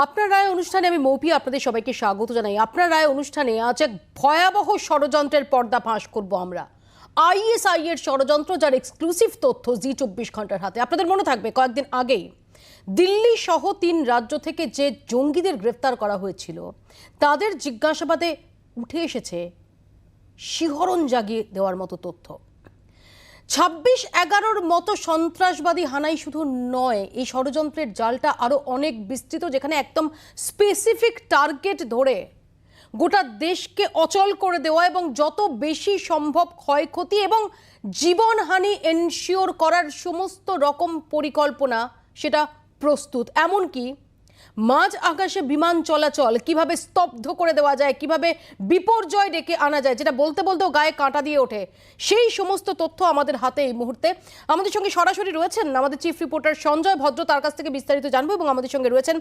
আপনার রায় অনুষ্ঠানে আমি মৌপি আপনাদের সবাইকে স্বাগত জানাই। আপনার রায় অনুষ্ঠানে আজ এক ভয়াবহ ষড়যন্ত্রের পর্দা ফাঁস করব আমরা। আইএসআই এর ষড়যন্ত্র, যার এক্সক্লুসিভ তথ্য জি24 ঘন্টার হাতে। আপনাদের মনে থাকবে কয়েকদিন আগেই দিল্লি সহ 3 রাজ্য থেকে যে জঙ্গিদের গ্রেফতার করা হয়েছিল, তাদের জিজ্ঞাসাবাদে উঠে এসেছে শিহরণ জাগিয়ে দেওয়ার মতো তথ্য। 26/11 মতো সন্ত্রাসবাদী হানাই শুধু নয়, এই ষড়যন্ত্রের জালটা আরো অনেক বিস্তৃত, যেখানে একদম স্পেসিফিক টার্গেট ধরে গোটা দেশকে অচল করে দেওয়া এবং যত বেশি সম্ভব ক্ষয়ক্ষতি এবং জীবনহানি এনশিওর করার সমস্ত রকম পরিকল্পনা সেটা প্রস্তুত। এমনকি মাঝ আকাশে বিমান চলাচল কিভাবে স্তব্ধ করে দেওয়া যায়, কিভাবে বিপর্যয় ডেকে আনা যায়, যেটা বলতে বলতেও গায়ে কাঁটা দিয়ে ওঠে, সেই সমস্ত তথ্য আমাদের হাতে এই মুহূর্তে। আমাদের সঙ্গে সরাসরি রয়েছেন আমাদের চিফ রিপোর্টার সঞ্জয় ভদ্র, তার কাছ থেকে বিস্তারিত জানবো। এবং আমাদের সঙ্গে রয়েছেন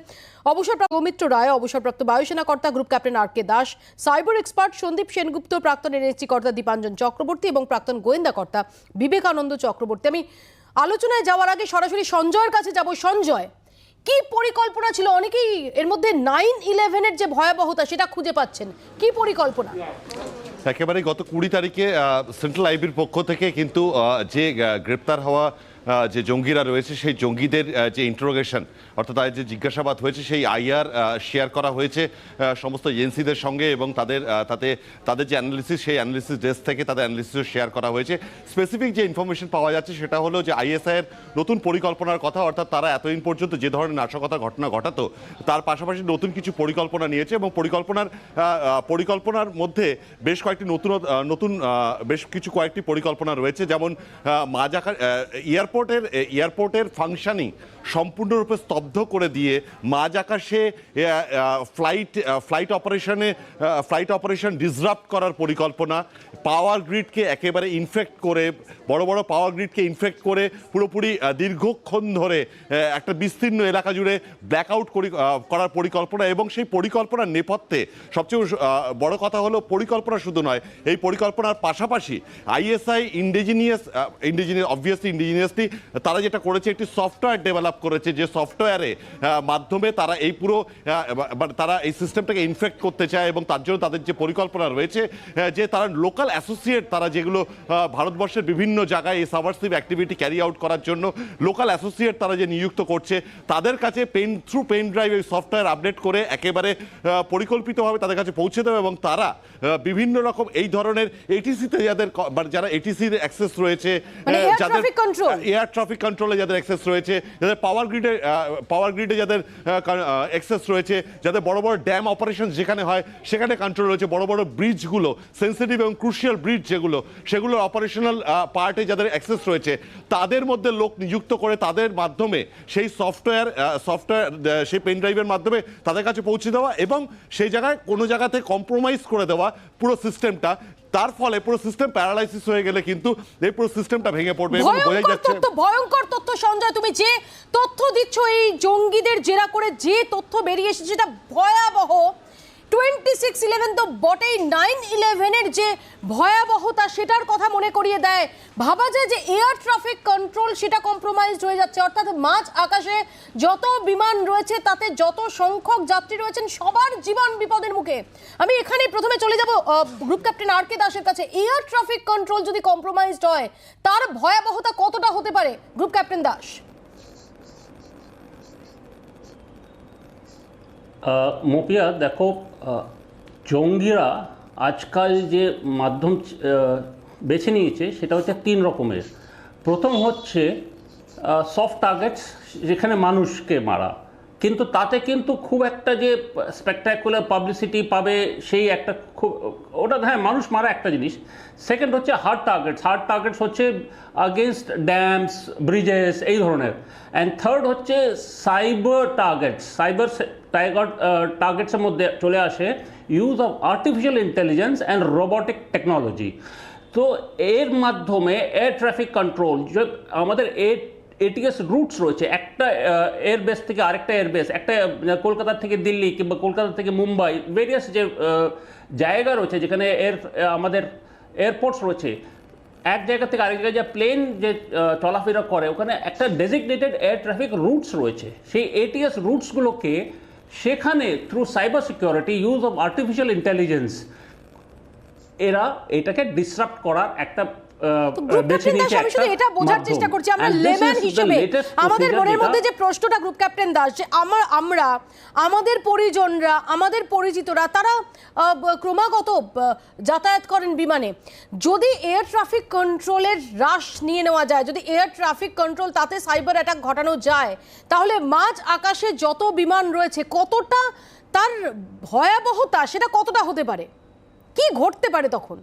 অবসরপ্রাপ্ত সৌমিত্র রায়, অবসরপ্রাপ্ত বায়ুসেনা কর্তা গ্রুপ ক্যাপ্টেন আর কে দাস, সাইবার এক্সপার্ট সন্দীপ সেনগুপ্ত, প্রাক্তন এনএসজি কর্তা দীপাঞ্জন চক্রবর্তী এবং প্রাক্তন গোয়েন্দা কর্তা বিবেকানন্দ চক্রবর্তী। আমি আলোচনায় যাওয়ার আগে সরাসরি সঞ্জয়ের কাছে যাব। সঞ্জয়, কি পরিকল্পনা ছিল? অনেকেই এর মধ্যে 9/11-এর যে ভয়াবহতা সেটা খুঁজে পাচ্ছেন, কি পরিকল্পনা? একেবারে গত 20 তারিখে সেন্ট্রাল আইবির পক্ষ থেকে কিন্তু যে গ্রেপ্তার হওয়া যে জঙ্গিরা রয়েছে, সেই জঙ্গিদের যে ইন্টারোগেশন অর্থাৎ তাদের যে জিজ্ঞাসাবাদ হয়েছে, সেই আইআর শেয়ার করা হয়েছে সমস্ত এজেন্সিদের সঙ্গে এবং তাদের যে অ্যানালিসিস, সেই অ্যানালিসিস ডেস্ক থেকে তাদের অ্যানালিসিসও শেয়ার করা হয়েছে। স্পেসিফিক যে ইনফরমেশন পাওয়া যাচ্ছে সেটা হলো যে আইএসআইয়ের নতুন পরিকল্পনার কথা, অর্থাৎ তারা এতদিন পর্যন্ত যে ধরনের নাশকতার ঘটনা ঘটাতো তার পাশাপাশি নতুন কিছু পরিকল্পনা নিয়েছে এবং পরিকল্পনার মধ্যে বেশ কয়েকটি পরিকল্পনা রয়েছে। যেমন মাঝাকার এয়ারপোর্টের ফাংশনিং সম্পূর্ণরূপে স্তব্ধ করে দিয়ে মাঝ আকাশে ফ্লাইট অপারেশন ডিসরাপ্ট করার পরিকল্পনা, পাওয়ার গ্রিডকে একেবারে বড় বড় পাওয়ার গ্রিডকে ইনফেক্ট করে পুরোপুরি দীর্ঘক্ষণ ধরে একটা বিস্তীর্ণ এলাকা জুড়ে ব্ল্যাকআউট করার পরিকল্পনা। এবং সেই পরিকল্পনার নেপথ্যে সবচেয়ে বড় কথা হলো পরিকল্পনা শুধু নয়, এই পরিকল্পনার পাশাপাশি আইএসআই ইন্ডিজিনিয়াসলি তারা যেটা করেছে, একটি সফটওয়্যার ডেভেলপ করেছে, যে সফটওয়্যারে মাধ্যমে তারা তারা এই সিস্টেমটাকে ইনফেক্ট করতে চায়। এবং তার জন্য তাদের যে পরিকল্পনা রয়েছে যে তারা লোকাল অ্যাসোসিয়েট, তারা যেগুলো ভারতবর্ষের বিভিন্ন জায়গায় এই সাবভার্সিভ অ্যাক্টিভিটি ক্যারি আউট করার জন্য লোকাল অ্যাসোসিয়েট তারা যে নিযুক্ত করছে, তাদের কাছে পেন ড্রাইভ এই সফটওয়্যার আপডেট করে একেবারে পরিকল্পিতভাবে তাদের কাছে পৌঁছে দেবে। এবং তারা বিভিন্ন রকম এই ধরনের এটিসিতে যারা এটিসির অ্যাক্সেস রয়েছে, যাদের এয়ার ট্রাফিক কন্ট্রোলে যাদের অ্যাক্সেস রয়েছে, যাদের পাওয়ার গ্রিডে যাদের অ্যাক্সেস রয়েছে, যাদের বড় বড় ড্যাম অপারেশন যেখানে হয় সেখানে কন্ট্রোল রয়েছে, বড় বড় ব্রিজগুলো, সেন্সিটিভ এবং ক্রুশিয়াল ব্রিজ সেগুলোর অপারেশনাল পার্টে যাদের অ্যাক্সেস রয়েছে, তাদের মধ্যে লোক নিযুক্ত করে তাদের মাধ্যমে সেই সফটওয়্যার সেই পেন ড্রাইভের মাধ্যমে তাদের কাছে পৌঁছে দেওয়া এবং সেই জায়গায় কোনো জায়গাতে কম্প্রোমাইজ করে দেওয়া পুরো সিস্টেমটা। তার ফলে পুরো সিস্টেম প্যারালাইসিস হয়ে গেলে কিন্তু এই পুরো সিস্টেমটা ভেঙে পড়বে। ভয়ঙ্কর তথ্য সঞ্জয়, তুমি যে তথ্য দিচ্ছ এই জঙ্গিদের জেরা করে, যে তথ্য বেরিয়ে এসেছে সেটা ভয়াবহ। 26/11 তো বটেই, 9/11-এর যে ভয়াবহতা সেটার কথা মনে করিয়ে দেয়। ভাবা যায় যে এয়ার ট্রাফিক কন্ট্রোল সেটা কম্প্রোমাইজড হয়ে যাচ্ছে, অর্থাৎ মাঝ আকাশে যত বিমান রয়েছে তাতে যত সংখ্যক যাত্রী রয়েছেন সবার জীবন বিপদের মুখে। আমি এখানে প্রথমে চলে যাব গ্রুপ ক্যাপ্টেন আর কে দাসের কাছে। এয়ার ট্রাফিক কন্ট্রোল যদি কম্প্রোমাইজড হয় তার ভয়াবহতা কতটা হতে পারে, গ্রুপ ক্যাপ্টেন দাস? মোপিয়া, দেখো, জঙ্গিরা আজকাল যে মাধ্যম বেছে নিয়েছে সেটা হচ্ছে 3 রকমের। প্রথম হচ্ছে সফট টার্গেটস, যেখানে মানুষকে মারা, কিন্তু তাতে কিন্তু খুব একটা যে স্পেকটাকুলার পাবলিসিটি পাবে সেই একটা খুব, ওটা হ্যাঁ মানুষ মারা একটা জিনিস। সেকেন্ড হচ্ছে হার্ড টার্গেটস হচ্ছে আগেনস্ট ড্যামস, ব্রিজেস, এই ধরনের। অ্যান্ড থার্ড হচ্ছে সাইবার টার্গেটসের মধ্যে চলে আসে use of artificial intelligence and robotic technology. তো এর মাধ্যমে এয়ার ট্রাফিক কন্ট্রোল, আমাদের এটিএস রুটস রয়েছে, একটা এয়ারবেস থেকে আরেকটা এয়ারবেস, একটা কলকাতা থেকে দিল্লি কিংবা কলকাতা থেকে মুম্বাই, ভেরিয়াস যে জায়গা রয়েছে যেখানে আমাদের এয়ারপোর্টস রয়েছে, এক জায়গা থেকে আরেক জায়গায় যে প্লেন যে চলাফেরা করে, ওখানে একটা ডেজিগনেটেড এয়ার ট্রাফিক রুটস রয়েছে। সেই এটিএস রুটসগুলোকে সেখানে through cyber security use of artificial intelligence এরা এটাকে ডিসরাপ্ট করার একটা তো গ্রুপ ক্যাপ্টেন দাস, আমি শুধু এটা বোঝার চেষ্টা করছি, আমরা লেম্যান হিসেবে আমাদের মনের মধ্যে যে প্রশ্নটা গ্রুপ ক্যাপ্টেন দাস, যে আমরা আমাদের পরিজনরা, আমাদের পরিচিতরা, তারা ক্রমাগত যাতায়াত করেন বিমানে, যদি এয়ার ট্রাফিক কন্ট্রোলের হ্রাস নিয়ে নেওয়া যায়, যদি এয়ার ট্রাফিক কন্ট্রোল তাতে সাইবার অ্যাটাক ঘটানো যায়, তাহলে মাঝ আকাশে যত বিমান রয়েছে কতটা তার ভয়াবহতা সেটা কতটা হতে পারে, কি ঘটতে পারে তখন?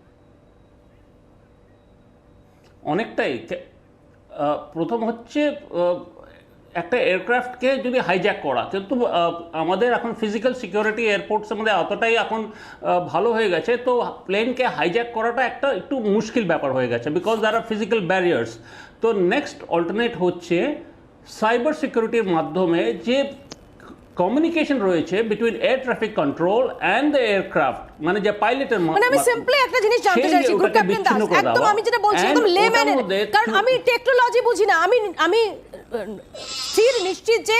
অনেকটাই। প্রথম হচ্ছে একটা এয়ারক্রাফটকে যদি হাইজ্যাক করা, কিন্তু আমাদের এখন ফিজিক্যাল সিকিউরিটি এয়ারপোর্টসের মধ্যে অতটাই এখন ভালো হয়ে গেছে, তো প্লেনকে হাইজ্যাক করাটা একটা একটু মুশকিল ব্যাপার হয়ে গেছে, because there are physical barriers. তো নেক্সট অল্টারনেট হচ্ছে সাইবার সিকিউরিটির মাধ্যমে যে কমিউনিকেশন রয়েছে between air traffic control and the aircraft, মানে যে পাইলটের মানে আমি সিম্পলি একটা জিনিস জানতে চাইছি গ্রুপ ক্যাপ্টেন দাস, একদম আমি যেটা বলছি একদম লেম্যানের, কারণ আমি টেকনোলজি বুঝি না, আমি স্থির নিশ্চিত যে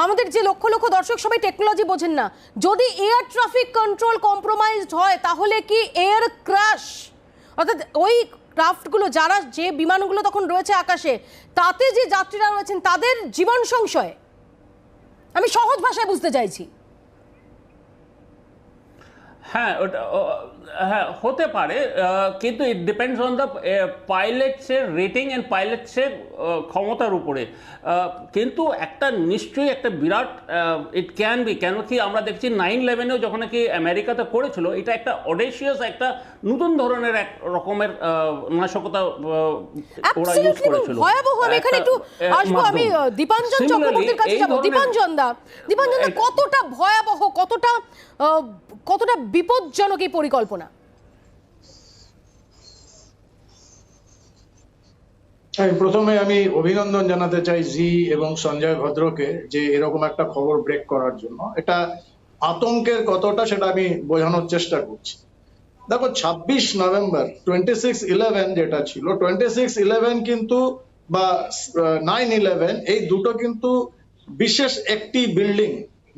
আমাদের যে লক্ষ লক্ষ দর্শক সবাই টেকনোলজি বোঝেন না। যদি এয়ার ট্রাফিক কন্ট্রোল কম্প্রোমাইজড হয় তাহলে কি এয়ার ক্র্যাশ, অর্থাৎ ওই ক্রাফটগুলো, যারা যে বিমানগুলো তখন রয়েছে আকাশে, তাতে যে যাত্রীরা রয়েছেন তাদের জীবন সংশয়, আমি সহজ ভাষায় বুঝতে চাইছি। হ্যাঁ, ওটা হ্যাঁ হতে পারে, কিন্তু ইট ডিপেন্ডস অন দ্য পাইলটসের রেটিং অ্যান্ড পাইলটসের ক্ষমতার উপরে। কিন্তু একটা নিশ্চয়ই একটা বিরাট ইট ক্যান বি, কেন কি আমরা দেখছি 9/11-এও যখন কি আমেরিকাতে করেছিল, এটা একটা অডেশিয়াস, একটা নতুন ধরনের এক রকমের নাশকতা ওরা ইউজ করেছিল। ভয়াবহ। আমি এখানে একটু আসবো, আমি দীপাঞ্জন চক্রবর্তীর কাছে যাব। দীপাঞ্জন দা, কতটা ভয়াবহ, কতটা বিপজ্জনক এই পরিকল্পনা? প্রথমে আমি অভিনন্দন জানাতে চাই জি এবং সঞ্জয় ভদ্রকে যে এরকম একটা খবর ব্রেক করার জন্য। এটা আতঙ্কের কতটা সেটা আমি বোঝানোর চেষ্টা করছি। দেখো 26 নভেম্বর 26/11 যেটা ছিল, 26/11 কিন্তু বা 9/11 এই দুটো কিন্তু বিশেষ একটি বিল্ডিং,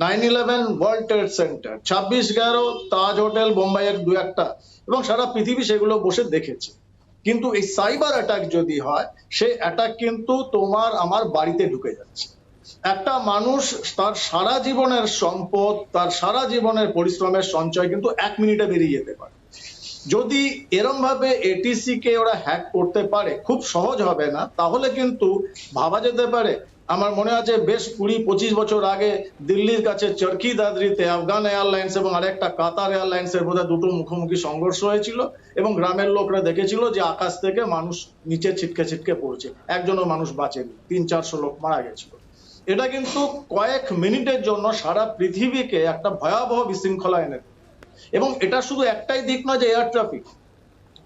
9/11 ওয়ার্ল্ড ট্রেড সেন্টার, 26/11 তাজ হোটেল, বোম্বাইয়ের দু একটা, এবং সারা পৃথিবী সেগুলো বসে দেখেছে। কিন্তু এই সাইবার অ্যাটাক যদি হয়, সেই অ্যাটাক কিন্তু তোমার আমার বাড়িতে ঢুকে যাচ্ছে। একটা মানুষ তার সারা জীবনের সম্পদ, তার সারা জীবনের পরিশ্রমের সঞ্চয় কিন্তু 1 মিনিটে বেরিয়ে যেতে পারে। যদি এরম ভাবে এটিসি কে ওরা হ্যাক করতে পারে, খুব সহজ হবে না, তাহলে কিন্তু ভাবা যেতে পারে। আমার মনে আছে বেশ 20-25 বছর আগে দিল্লির কাছে চরকি দাদরিতে আফগান এয়ারলাইন্স এবং আরেকটা কাতার এয়ারলাইন্স এর মধ্যে দুটো মুখোমুখি সংঘর্ষ হয়েছিল, এবং গ্রামের লোকরা দেখেছিল যে আকাশ থেকে মানুষ নিচে ছিটকে ছিটকে পড়ছে, একজনও মানুষ বাঁচেনি, 300-400 লোক মারা গেছিল। এটা কিন্তু কয়েক মিনিটের জন্য সারা পৃথিবীকে একটা ভয়াবহ বিশৃঙ্খলা এনে দেয়। এবং এটা শুধু একটাই দিক নয় যে এয়ার ট্রাফিক,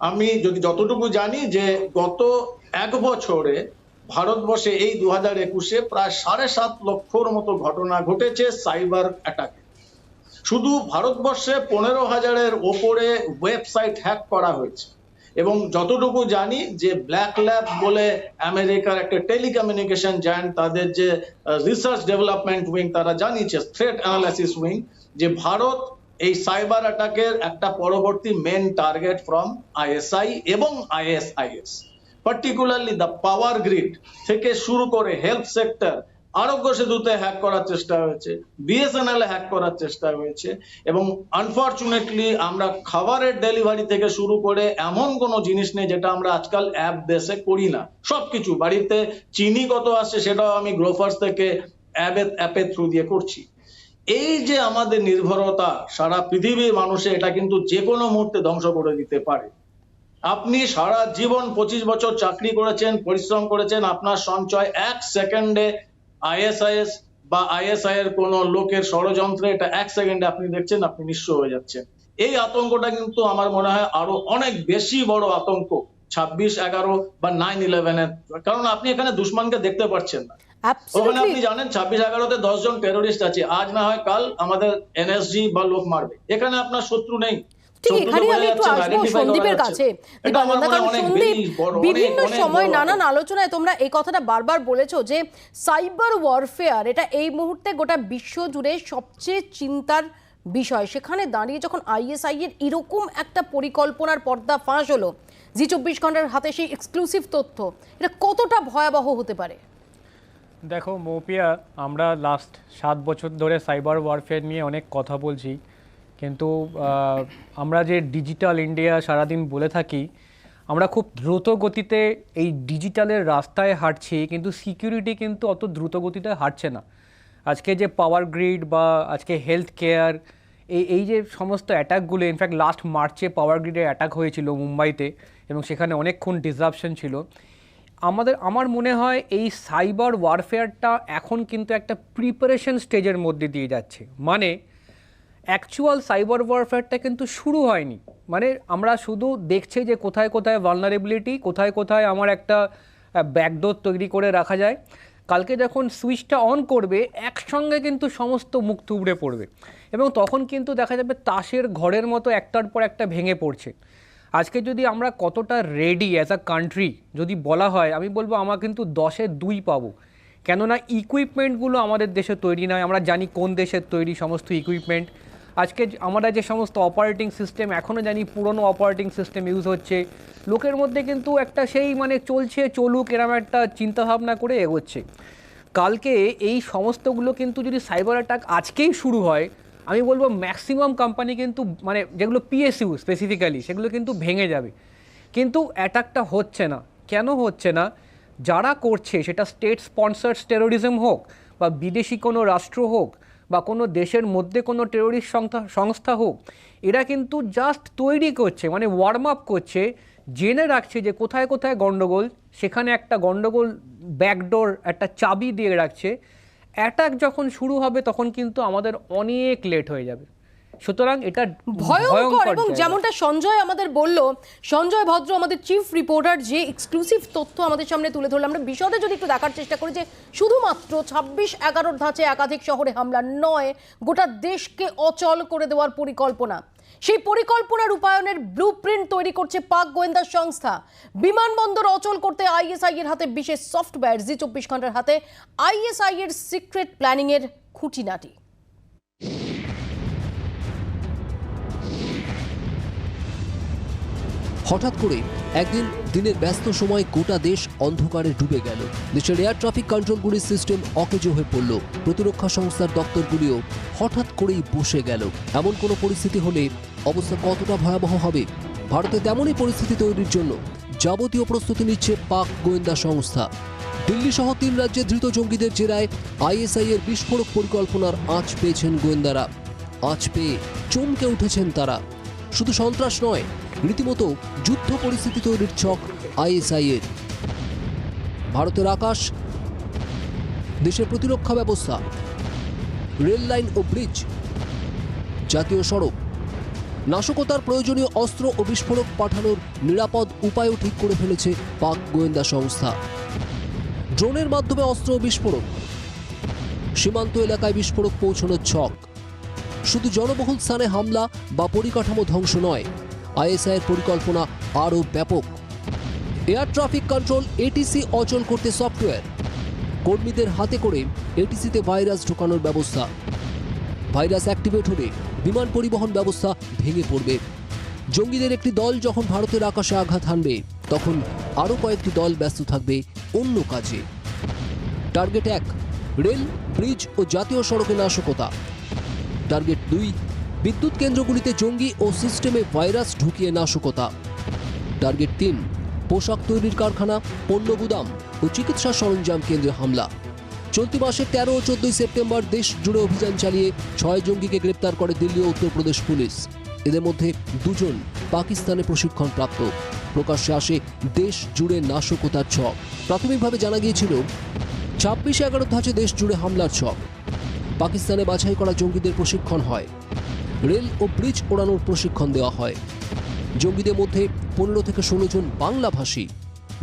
আমি যতটুকু জানি যে গত 1 বছরে ভারতবর্ষে এই 2021-এ প্রায় 7.5 লক্ষর মতো ঘটনা ঘটেছে সাইবার অ্যাটাকে। শুধু ভারতবর্ষে 15,000-এর ওপরে ওয়েবসাইট হ্যাক করা হয়েছে। এবং যতটুকু জানি যে ব্ল্যাক ল্যাব বলে আমেরিকার একটা টেলিকমিউনিকেশন জায়ান্ট, তাদের যে রিসার্চ ডেভেলপমেন্ট উইং, তারা জানিয়েছে, থ্রেট অ্যানালাইসিস উইং, যে ভারত এই সাইবার অ্যাটাকের একটা পরবর্তী মেন টার্গেট ফ্রম আইএসআই এবং ISIS, particularly the power grid থেকে শুরু করে হেলথ সেক্টর, আরোগ্য সেতুতে হ্যাক করার চেষ্টা হয়েছে, বিএসএনএল এ হ্যাক করার চেষ্টা হয়েছে, এবং আনফরচুনেটলি আমরা খাবারের ডেলিভারি থেকে শুরু করে এমন কোনো জিনিস নেই যেটা আমরা আজকাল অ্যাপ বেসে করি না। সবকিছু বাড়িতে চিনি কত আসছে সেটাও আমি গ্রোফার্স থেকে অ্যাপের থ্রু দিয়ে করছি। এই যে আমাদের নির্ভরতা সারা পৃথিবীর মানুষে, এটা কিন্তু যে কোনো মুহূর্তে ধ্বংস করে দিতে পারে। আপনি সারা জীবন 25 বছর চাকরি করেছেন, পরিশ্রম করেছেন, আপনার সঞ্চয় 1 সেকেন্ডে আইএসআইএস বা আইএসআই এর কোন লোকের ষড়যন্ত্রে এটা 1 সেকেন্ডে আপনি দেখছেন, আপনি নিঃস্ব হয়ে যাচ্ছেন। এই আতঙ্কটা কিন্তু আমার মনে হয় আরো অনেক বেশি বড় আতঙ্ক 26/11 বা 9/11-এর, কারণ আপনি এখানে দুশমনকে দেখতে পাচ্ছেন না। ওখানে আপনি জানেন 26/11-তে 10 জন টেরোরিস্ট আছে, আজ না হয় কাল আমাদের এনএসজি বা লোক মারবে, এখানে আপনার শত্রু নেই। ঠিক শত্রু তো এখানে বোঝা আমি একটু যাচ্ছে, আসবো identify করা সন্দীপের যাচ্ছে। কাছে এটা আমার মনে হয় কারণ অনেক সন্দীপ very বড়, বিভিন্ন অনেক সময় বড় নানান ব্যাপার। আলোচনায় তোমরা এই কথাটা বারবার বলেছো যে সাইবার ওয়ারফেয়ার এটা এই মুহূর্তে গোটা বিশ্ব জুড়ে সবচেয়ে চিন্তার বিষয়। সেখানে দাঁড়িয়ে যখন আইএসআই এর এরকম একটা পরিকল্পনার পর্দা ফাঁস হলো, জি24 ঘন্টার হাতে সেই এক্সক্লুসিভ তথ্য, এটা কতটা ভয়াবহ হতে পারে? দেখো মৌপিয়া, আমরা লাস্ট 7 বছর ধরে সাইবার ওয়ারফেয়ার নিয়ে অনেক কথা বলছি, কিন্তু আমরা যে ডিজিটাল ইন্ডিয়া সারাদিন বলে থাকি, আমরা খুব দ্রুত গতিতে এই ডিজিটালের রাস্তায় হাঁটছি, কিন্তু সিকিউরিটি কিন্তু অত দ্রুত গতিতে হাঁটছে না। আজকে যে পাওয়ার গ্রিড বা আজকে হেলথ কেয়ার, এই যে সমস্ত অ্যাটাকগুলো, ইনফ্যাক্ট লাস্ট মার্চে পাওয়ার গ্রিডে অ্যাটাক হয়েছিল মুম্বাইতে, এবং সেখানে অনেকক্ষণ ডিসরাপশন ছিল। আমার মনে হয় এই সাইবার ওয়ারফেয়ারটা এখন কিন্তু একটা প্রিপারেশন স্টেজের মধ্যে দিয়ে যাচ্ছে। মানে অ্যাকচুয়াল সাইবার ওয়ারফেয়ারটা কিন্তু শুরু হয়নি। মানে আমরা শুধু দেখছি যে কোথায় কোথায় ভালনারেবিলিটি, কোথায় কোথায় আমার একটা ব্যাকডোর তৈরি করে রাখা যায়। কালকে যখন সুইচটা অন করবে, একসঙ্গে কিন্তু সমস্ত মুখ থুবড়ে পড়বে, এবং তখন কিন্তু দেখা যাবে তাসের ঘরের মতো একটার পর একটা ভেঙে পড়ছে। আজকে যদি আমরা কতটা রেডি অ্যাজ আ কান্ট্রি যদি বলা হয়, আমি বলবো আমরা কিন্তু 10-এ 2 পাবো। কেননা ইকুইপমেন্টগুলো আমাদের দেশে তৈরি নয়, আমরা জানি কোন দেশের তৈরি সমস্ত ইকুইপমেন্ট। আজকে আমরা যে সমস্ত অপারেটিং সিস্টেম এখনও জানি পুরনো অপারেটিং সিস্টেম ইউজ হচ্ছে, লোকের মধ্যে কিন্তু একটা সেই মানে চলছে চলুক এরকম একটা চিন্তাভাবনা করে এগোচ্ছে। কালকে এই সমস্তগুলো কিন্তু যদি সাইবার অ্যাটাক আজকেই শুরু হয়, আমি বলবো ম্যাক্সিমাম কোম্পানি কিন্তু মানে যেগুলো পিএসইউ স্পেসিফিক্যালি সেগুলো কিন্তু ভেঙে যাবে। কিন্তু অ্যাটাকটা হচ্ছে না। কেন হচ্ছে না? যারা করছে সেটা স্টেট স্পন্সার্স টেরোরিজম হোক, বা বিদেশি কোনো রাষ্ট্র হোক, বা কোনো দেশের মধ্যে কোনো টেরোরিস্ট সংস্থা হোক, এরা কিন্তু জাস্ট তৈরি করছে, মানে ওয়ার্ম আপ করছে, জেনে রাখছে যে কোথায় কোথায় গণ্ডগোল, সেখানে একটা গণ্ডগোল ব্যাকডোর একটা চাবি দিয়ে রাখছে। অ্যাটাক যখন শুরু হবে তখন কিন্তু আমাদের অনেক লেট হয়ে যাবে। সুতরাং এটা ভয়ঙ্কর। এবং জায়গা। যেমনটা সঞ্জয় আমাদের বলল, সঞ্জয় ভদ্র আমাদের চিফ রিপোর্টার, যে এক্সক্লুসিভ তথ্য আমাদের সামনে তুলে ধরলাম, আমরা বিশদে যদি একটু দেখার চেষ্টা করি যে শুধুমাত্র 26-11 ধাঁচে একাধিক শহরে হামলা নয়, গোটা দেশকে অচল করে দেওয়ার পরিকল্পনা। সেই পরিকল্পনা রূপায়ণের ব্লুপ্রিন্ট তৈরি করছে পাক গোয়েন্দা সংস্থা। বিমানবন্দর অচল করতে আইএসআই এর হাতে বিশেষ সফটওয়্যার, জি24 ঘন্টার হাতে আইএসআই এর সিক্রেট প্ল্যানিং এর খুঁটিনাটি। হঠাৎ করে একদিন দিনের ব্যস্ত সময় গোটা দেশ অন্ধকারে ডুবে গেল। দেশের এয়ার ট্রাফিক কন্ট্রোলগুলির সিস্টেম অকেজো হয়ে পড়ল। প্রতিরক্ষা সংস্থার দপ্তরগুলিও হঠাৎ করেই বসে গেল। এমন কোনো পরিস্থিতি হলে অবস্থা কতটা ভয়াবহ হবে? ভারতে তেমনই পরিস্থিতি তৈরির জন্য যাবতীয় প্রস্তুতি নিচ্ছে পাক গোয়েন্দা সংস্থা। দিল্লি সহ 3 রাজ্যে ধৃত জঙ্গিদের জেরায় আইএসআই এর বিস্ফোরক পরিকল্পনার আঁচ পেয়েছেন গোয়েন্দারা। আঁচ পেয়ে চমকে উঠেছেন তারা। শুধু সন্ত্রাস নয়, রীতিমতো যুদ্ধ পরিস্থিতি তৈরির ছক আইএসআই এর। ভারতের আকাশ, দেশের প্রতিরক্ষা ব্যবস্থা, রেল লাইন ও ব্রিজ, জাতীয় সড়ক, নাশকতার প্রয়োজনীয় অস্ত্র ও বিস্ফোরক পাঠানোর নিরাপদ উপায়ও ঠিক করে ফেলেছে পাক গোয়েন্দা সংস্থা। ড্রোনের মাধ্যমে অস্ত্র ও বিস্ফোরক, সীমান্ত এলাকায় বিস্ফোরক পৌঁছানোর ছক। শুধু জনবহুল স্থানে হামলা বা পরিকাঠামো ধ্বংস নয়, আইএসআই এর পরিকল্পনা আরও ব্যাপক। এয়ার ট্রাফিক কন্ট্রোল এটিসি অচল করতে সফটওয়্যার, কর্মীদের হাতে করে এটিসিতে ভাইরাস ঢোকানোর ব্যবস্থা। ভাইরাস অ্যাক্টিভেট হলে বিমান পরিবহন ব্যবস্থা ভেঙে পড়বে। জঙ্গিদের একটি দল যখন ভারতের আকাশে আঘাত হানবে, তখন আরও কয়েকটি দল ব্যস্ত থাকবে অন্য কাজে। টার্গেট 1, রেল, ব্রিজ ও জাতীয় সড়কে নাশকতা। টার্গেট 2, বিদ্যুৎ কেন্দ্রগুলিতে জঙ্গি ও সিস্টেমে ভাইরাস ঢুকিয়ে নাশকতা। টার্গেট 3, পোশাক তৈরির কারখানা, পণ্য গুদাম ও চিকিৎসা সরঞ্জাম কেন্দ্রে হামলা। চলতি মাসের 13 ও 14 সেপ্টেম্বর দেশ জুড়ে অভিযান চালিয়ে 6 জঙ্গিকে গ্রেপ্তার করে দিল্লি ও উত্তরপ্রদেশ পুলিশ। এদের মধ্যে 2 জন পাকিস্তানে প্রশিক্ষণপ্রাপ্ত। প্রকাশ্যে আসে দেশ জুড়ে নাশকতার ছক। প্রাথমিকভাবে জানা গিয়েছিল 26-11 ধাঁচে দেশ জুড়ে হামলার ছক। পাকিস্তানে বাছাই করা জঙ্গিদের প্রশিক্ষণ হয়, রেল ও ব্রিজ ওড়ানোর প্রশিক্ষণ দেওয়া হয়। জঙ্গিদের মধ্যে 15 থেকে 16 জন বাংলাভাষী।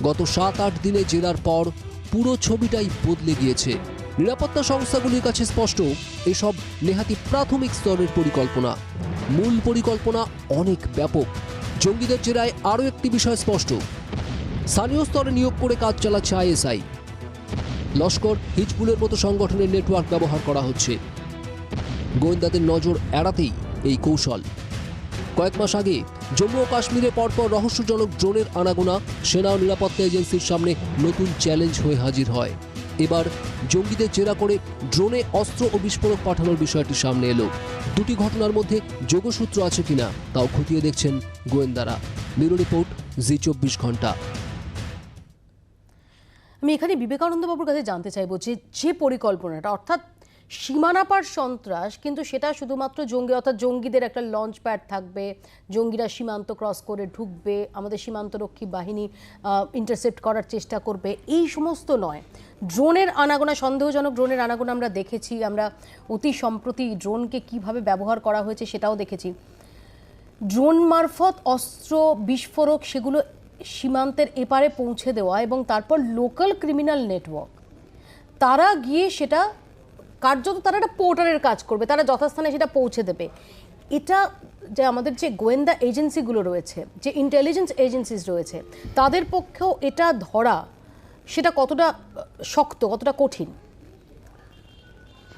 গত 7-8 দিনে জেরার পর পুরো ছবিটাই বদলে গিয়েছে। নিরাপত্তা সংস্থাগুলির কাছে স্পষ্ট এসব নেহাতি প্রাথমিক স্তরের পরিকল্পনা। মূল পরিকল্পনা অনেক ব্যাপক। জঙ্গিদের জেরায় আরও একটি বিষয় স্পষ্ট, স্থানীয় স্তরে নিয়োগ করে কাজ চালাচ্ছে ISI। লস্কর, হিজবুলের মতো সংগঠনের নেটওয়ার্ক ব্যবহার করা হচ্ছে। গোয়েন্দাদের নজর এড়াতেই এই কৌশল। কয়েক মাস আগে জম্মু ও কাশ্মীরে পরপর রহস্যজনক ড্রোনের আনাগোনা সেনা ও নিরাপত্তা এজেন্সির সামনে নতুন চ্যালেঞ্জ হয়ে হাজির হয়। এবার জঙ্গিদের জেরা করে ড্রোনে অস্ত্র ও বিস্ফোরক পাঠানোর বিষয়টি সামনে এলো। দুটি ঘটনার মধ্যে যোগসূত্র আছে কিনা তাও খতিয়ে দেখছেন গোয়েন্দারা। ব্যুরো রিপোর্ট, জি24 ঘন্টা। আমি এখানে বিবেকানন্দ বাবুর কাছে জানতে চাইবো যে পরিকল্পনাটা, অর্থাৎ সীমানাপার সন্ত্রাস, কিন্তু সেটা শুধুমাত্র জঙ্গি, অর্থাৎ জঙ্গিদের একটা লঞ্চ প্যাড থাকবে, জঙ্গিরা সীমান্ত ক্রস করে ঢুকবে, আমাদের সীমান্তরক্ষী বাহিনী ইন্টারসেপ্ট করার চেষ্টা করবে, এই সমস্ত নয়। ড্রোনের আনাগোনা, সন্দেহজনক ড্রোনের আনাগোনা আমরা দেখেছি। আমরা অতি সম্প্রতি ড্রোনকে কিভাবে ব্যবহার করা হয়েছে সেটাও দেখেছি। ড্রোন মারফত অস্ত্র, বিস্ফোরক সেগুলো সীমান্তের এপারে পৌঁছে দেওয়া, এবং তারপর লোকাল ক্রিমিনাল নেটওয়ার্ক তারা গিয়ে সেটা কার্যত তারা একটা পোর্টারের কাজ করবে, তারা যথাস্থানে সেটা পৌঁছে দেবে। এটা যে আমাদের যে গোয়েন্দা এজেন্সিগুলো রয়েছে, যে ইন্টেলিজেন্স এজেন্সিস রয়েছে, তাদের পক্ষেও এটা ধরা সেটা কতটা শক্ত, কতটা কঠিন?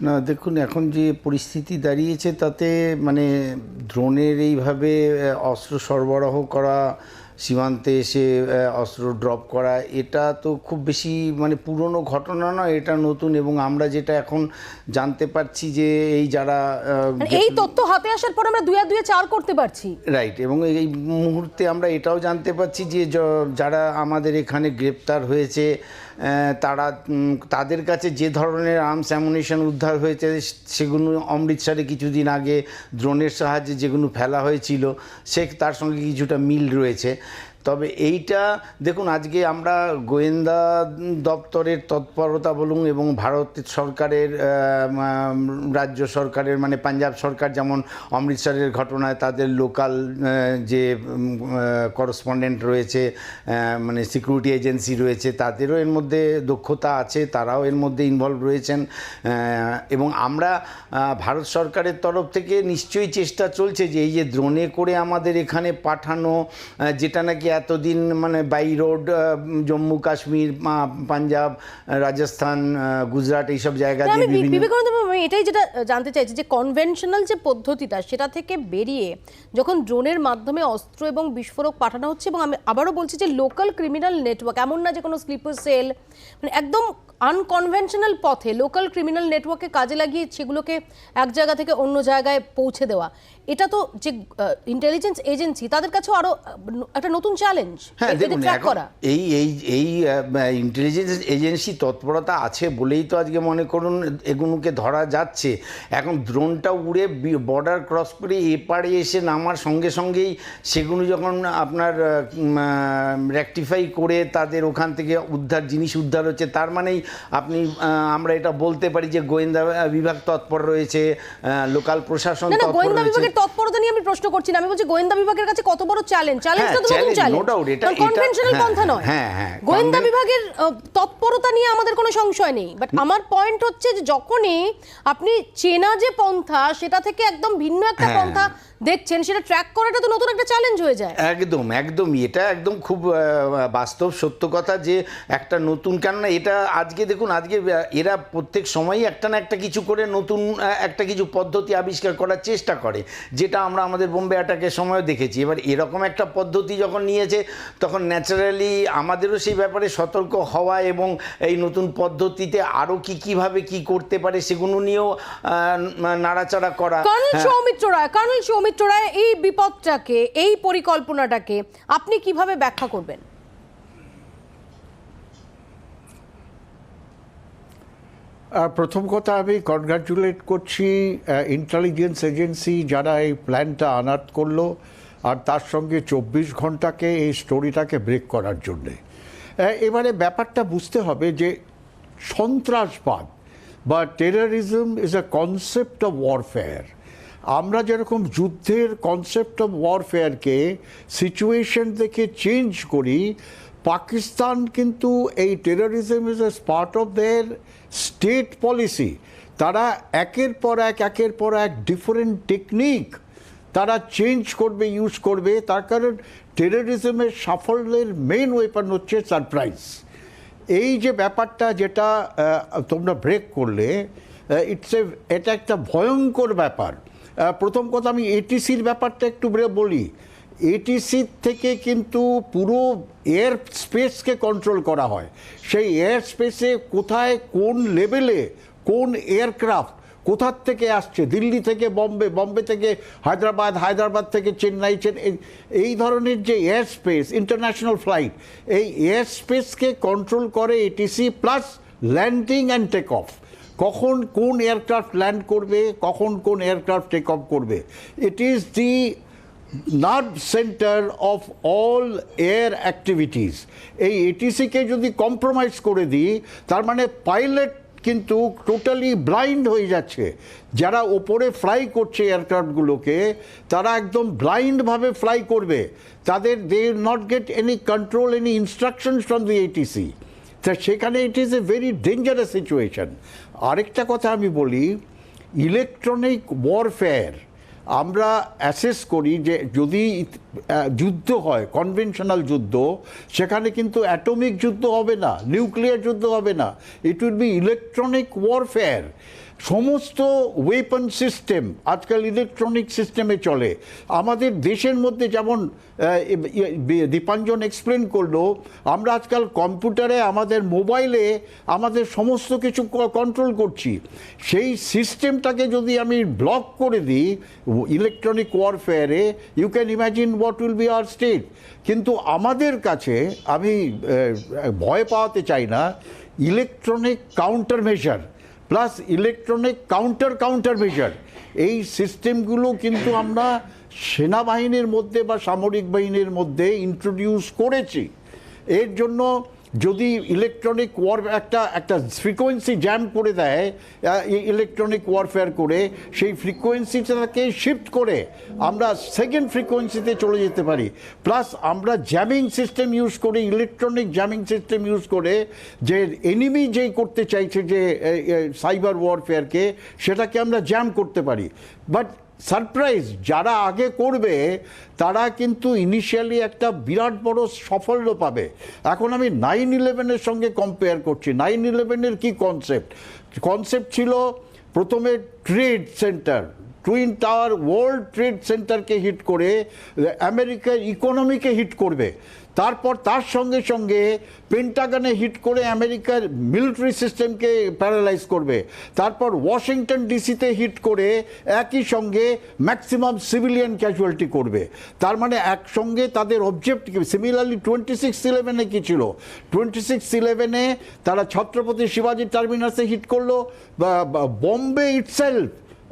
না দেখুন, এখন যে পরিস্থিতি দাঁড়িয়েছে তাতে মানে ড্রোনের এইভাবে অস্ত্র সরবরাহ করা, সীমান্তে এসে অস্ত্র ড্রপ করা, এটা তো খুব বেশি মানে পুরনো ঘটনা নয়, এটা নতুন। এবং আমরা যেটা এখন জানতে পারছি যে এই যারা এই তথ্য হাতে আসার পর আমরা দুয়ে চার করতে পারছি, রাইট। এবং এই মুহূর্তে আমরা এটাও জানতে পারছি যে যারা আমাদের এখানে গ্রেপ্তার হয়েছে তারা, তাদের কাছে যে ধরনের আর্মস অ্যামুনিশন উদ্ধার হয়েছে সেগুলো অমৃতসরে কিছুদিন আগে ড্রোনের সাহায্যে যেগুলো ফেলা হয়েছিল তার সঙ্গে কিছুটা মিল রয়েছে। তবে এইটা দেখুন, আজকে আমরা গোয়েন্দা দপ্তরের তৎপরতা বলুন এবং ভারত সরকারের, রাজ্য সরকারের মানে পাঞ্জাব সরকার যেমন অমৃতসরের ঘটনায় তাদের লোকাল যে করসপন্ডেন্ট রয়েছে, মানে সিকিউরিটি এজেন্সি রয়েছে, তাদেরও এর মধ্যে দক্ষতা আছে, তারাও এর মধ্যে ইনভলভ রয়েছেন। এবং আমরা ভারত সরকারের তরফ থেকে নিশ্চয়ই চেষ্টা চলছে যে এই যে ড্রোনে করে আমাদের এখানে পাঠানো, যেটা নাকি এতদিন মানে বাই রোড জম্মু কাশ্মীর, পাঞ্জাব, রাজস্থান, গুজরাট এইসব জায়গা দিয়ে আমি এটাই যেটা জানতে চাইছি যে কনভেনশনাল যে পদ্ধতিটা সেটা থেকে বেরিয়ে যখন ড্রোনের মাধ্যমে অস্ত্র এবং বিস্ফোরক পাঠানো হচ্ছে, এবং আমি আবারও বলছি যে লোকাল ক্রিমিনাল নেটওয়ার্ক, এমন না যে কোনো স্লিপার সেল, মানে একদম আনকনভেনশনাল পথে লোকাল ক্রিমিনাল নেটওয়ার্ককে কাজে লাগিয়ে সেগুলোকে এক জায়গা থেকে অন্য জায়গায় পৌঁছে দেওয়া, এটা তো যে ইন্টেলিজেন্স এজেন্সি তাদের কাছেও আরো একটা নতুন চ্যালেঞ্জ। হ্যাঁ দেখুন, এই ইন্টেলিজেন্স এজেন্সি তৎপরতা আছে বলেই তো আজকে মনে করুন এগুলোকে ধরা যাচ্ছে। এখন ড্রোনটা উড়ে বর্ডার ক্রস করে এপারে এসে নামার সঙ্গে সঙ্গেই সেগুলো যখন আপনার রেকটিফাই করে তাদের ওখান থেকে জিনিস উদ্ধার হচ্ছে, তার মানেই আমরা এটা বলতে পারি যে গোয়েন্দা বিভাগ তৎপর রয়েছে, লোকাল প্রশাসন তৎপর রয়েছে। তৎপরতা নিয়ে আমি প্রশ্ন করছি না, আমি বলছি গোয়েন্দা বিভাগের কাছে কত বড় চ্যালেঞ্জটা তো নতুন চ্যালেঞ্জ, এটা কনভেনশনাল পন্থা নয়। গোয়েন্দা বিভাগের তৎপরতা নিয়ে আমাদের কোনো সংশয় নেই, বাট আমার পয়েন্ট হচ্ছে যে যখনই আপনি চেনা যে পন্থা সেটা থেকে একদম ভিন্ন একটা পন্থা দেখছেন, সেটা ট্র্যাক করাটা তো নতুন একটা চ্যালেঞ্জ হয়ে যায়। একদমই এটা একদম খুব বাস্তব সত্য কথা যে একটা নতুন, কেননা এটা আজকে দেখুন, আজকে এরা প্রত্যেক সময়ই একটা না একটা কিছু করে নতুন একটা কিছু পদ্ধতি আবিষ্কার করার চেষ্টা করে, যেটা আমরা আমাদের বোম্বে অ্যাটাকের সময়ও দেখেছি। এবার এরকম একটা পদ্ধতি যখন নিয়েছে তখন ন্যাচারালি আমাদেরও সেই ব্যাপারে সতর্ক হওয়া এবং এই নতুন পদ্ধতিতে আরও কিভাবে কি করতে পারে সেগুলো নিয়েও নাড়াচাড়া করা। কর্নেল সৌমিত্র রায়, এই বিপদটাকে, এই পরিকল্পনাটাকে আপনি কিভাবে ব্যাখ্যা করবেন? প্রথম কথা, আমি কনগ্রাচুলেট করছি ইন্টেলিজেন্স এজেন্সি যারা এই প্ল্যানটা আনার্ট করলো, আর তার সঙ্গে 24 ঘন্টাকে এই স্টোরিটাকে ব্রেক করার জন্যে। এবারে ব্যাপারটা বুঝতে হবে যে সন্ত্রাসবাদ বা terrorism is a concept of warfare. আমরা যেরকম যুদ্ধের কনসেপ্ট অফ ওয়ারফেয়ারকে সিচুয়েশন থেকে চেঞ্জ করি, পাকিস্তান কিন্তু এই terrorism is a part of their state policy. তারা একের পর এক ডিফারেন্ট টেকনিক তারা চেঞ্জ করবে, ইউজ করবে। তার কারণ টেররিজমের সাফল্যের মেইন ওয়েপন হচ্ছে সারপ্রাইজ। এই যে ব্যাপারটা যেটা তোমরা ব্রেক করলে, এটা একটা ভয়ঙ্কর ব্যাপার। প্রথম কথা আমি এটিসির ব্যাপারটা একটু বলি। এটিসি থেকে কিন্তু পুরো এয়ার স্পেসকে কন্ট্রোল করা হয়। সেই এয়ার স্পেসে কোথায় কোন লেভেলে কোন এয়ারক্রাফট কোথার থেকে আসছে, দিল্লি থেকে বম্বে, বম্বে থেকে হায়দ্রাবাদ, হায়দ্রাবাদ থেকে চেন্নাই, এই ধরনের যে এয়ার স্পেস, ইন্টারন্যাশনাল ফ্লাইট, এই এয়ার স্পেসকে কন্ট্রোল করে ATC, plus landing and take off. কখন কোন এয়ারক্রাফট ল্যান্ড করবে, কখন কোন এয়ারক্রাফট টেক অফ করবে। It is the nerve centre of all air activities. এই এটিসিকে যদি কম্প্রোমাইজ করে দিই, তার মানে পাইলট কিন্তু টোটালি ব্লাইন্ড হয়ে যাচ্ছে। যারা ওপরে ফ্লাই করছে এয়ারক্রাফটগুলোকে, তারা একদম ব্লাইন্ডভাবে ফ্লাই করবে। তাদের they not get any control, any instructions from the ATC. তা সেখানে it is a very dangerous situation. আরেকটা কথা আমি বলি, ইলেকট্রনিক ওয়ারফেয়ার আমরা অ্যাসেস করি যে যদি যুদ্ধ হয়, কনভেনশনাল যুদ্ধ, সেখানে কিন্তু অ্যাটমিক যুদ্ধ হবে না, নিউক্লিয়ার যুদ্ধ হবে না, it will be electronic warfare. সমস্ত ওয়েপন সিস্টেম আজকাল ইলেকট্রনিক সিস্টেমে চলে। আমাদের দেশের মধ্যে যেমন দীপাঞ্জন এক্সপ্লেন করলো, আমরা আজকাল কম্পিউটারে, আমাদের মোবাইলে আমাদের সমস্ত কিছু কন্ট্রোল করছি। সেই সিস্টেমটাকে যদি আমি ব্লক করে দিই ইলেকট্রনিক ওয়ারফেয়ারে, you can imagine what will be our state. কিন্তু আমাদের কাছে, আমি ভয় পাওয়াতে চাই না, electronic counter measure plus electronic counter measure, এই সিস্টেমগুলো কিন্তু আমরা সেনাবাহিনীর মধ্যে বা সামরিক বাহিনীর মধ্যে ইন্ট্রোডিউস করেছি। এর জন্য যদি ইলেকট্রনিক একটা ফ্রিকোয়েন্সি জ্যাম করে দেয়, ইলেকট্রনিক ওয়ারফেয়ার করে, সেই ফ্রিকোয়েন্সিটাকে শিফট করে আমরা সেকেন্ড ফ্রিকোয়েন্সিতে চলে যেতে পারি। প্লাস আমরা জ্যামিং সিস্টেম ইউজ করি, ইলেকট্রনিক জ্যামিং সিস্টেম ইউজ করে, যে এনিমি যেই করতে চাইছে যে সাইবার ওয়ারফেয়ারকে, সেটাকে আমরা জ্যাম করতে পারি। বাট সারপ্রাইজ যারা আগে করবে, তারা কিন্তু ইনিশিয়ালি একটা বিরাট বড় সাফল্য পাবে। এখন আমি 9/11-এর সঙ্গে কম্পেয়ার করছি। 9/11-এর কি কনসেপ্ট ছিল? প্রথমে trade centre, twin tower, world trade সেন্টারকে হিট করে আমেরিকার ইকোনমিকে হিট করবে। তারপর তার সঙ্গে সঙ্গে পেন্টাগনে হিট করে আমেরিকার মিলিটারি সিস্টেমকে প্যারালাইজ করবে। তারপর ওয়াশিংটন ডিসিতে হিট করে একই সঙ্গে ম্যাক্সিমাম সিভিলিয়ান ক্যাজুয়ালিটি করবে। তার মানে একসঙ্গে তাদের অবজেক্টিভ। সিমিলারলি 26/11-এ কী ছিল? 26/11-এ তারা ছত্রপতি শিবাজি টার্মিনাসে হিট করলো, Bombay itself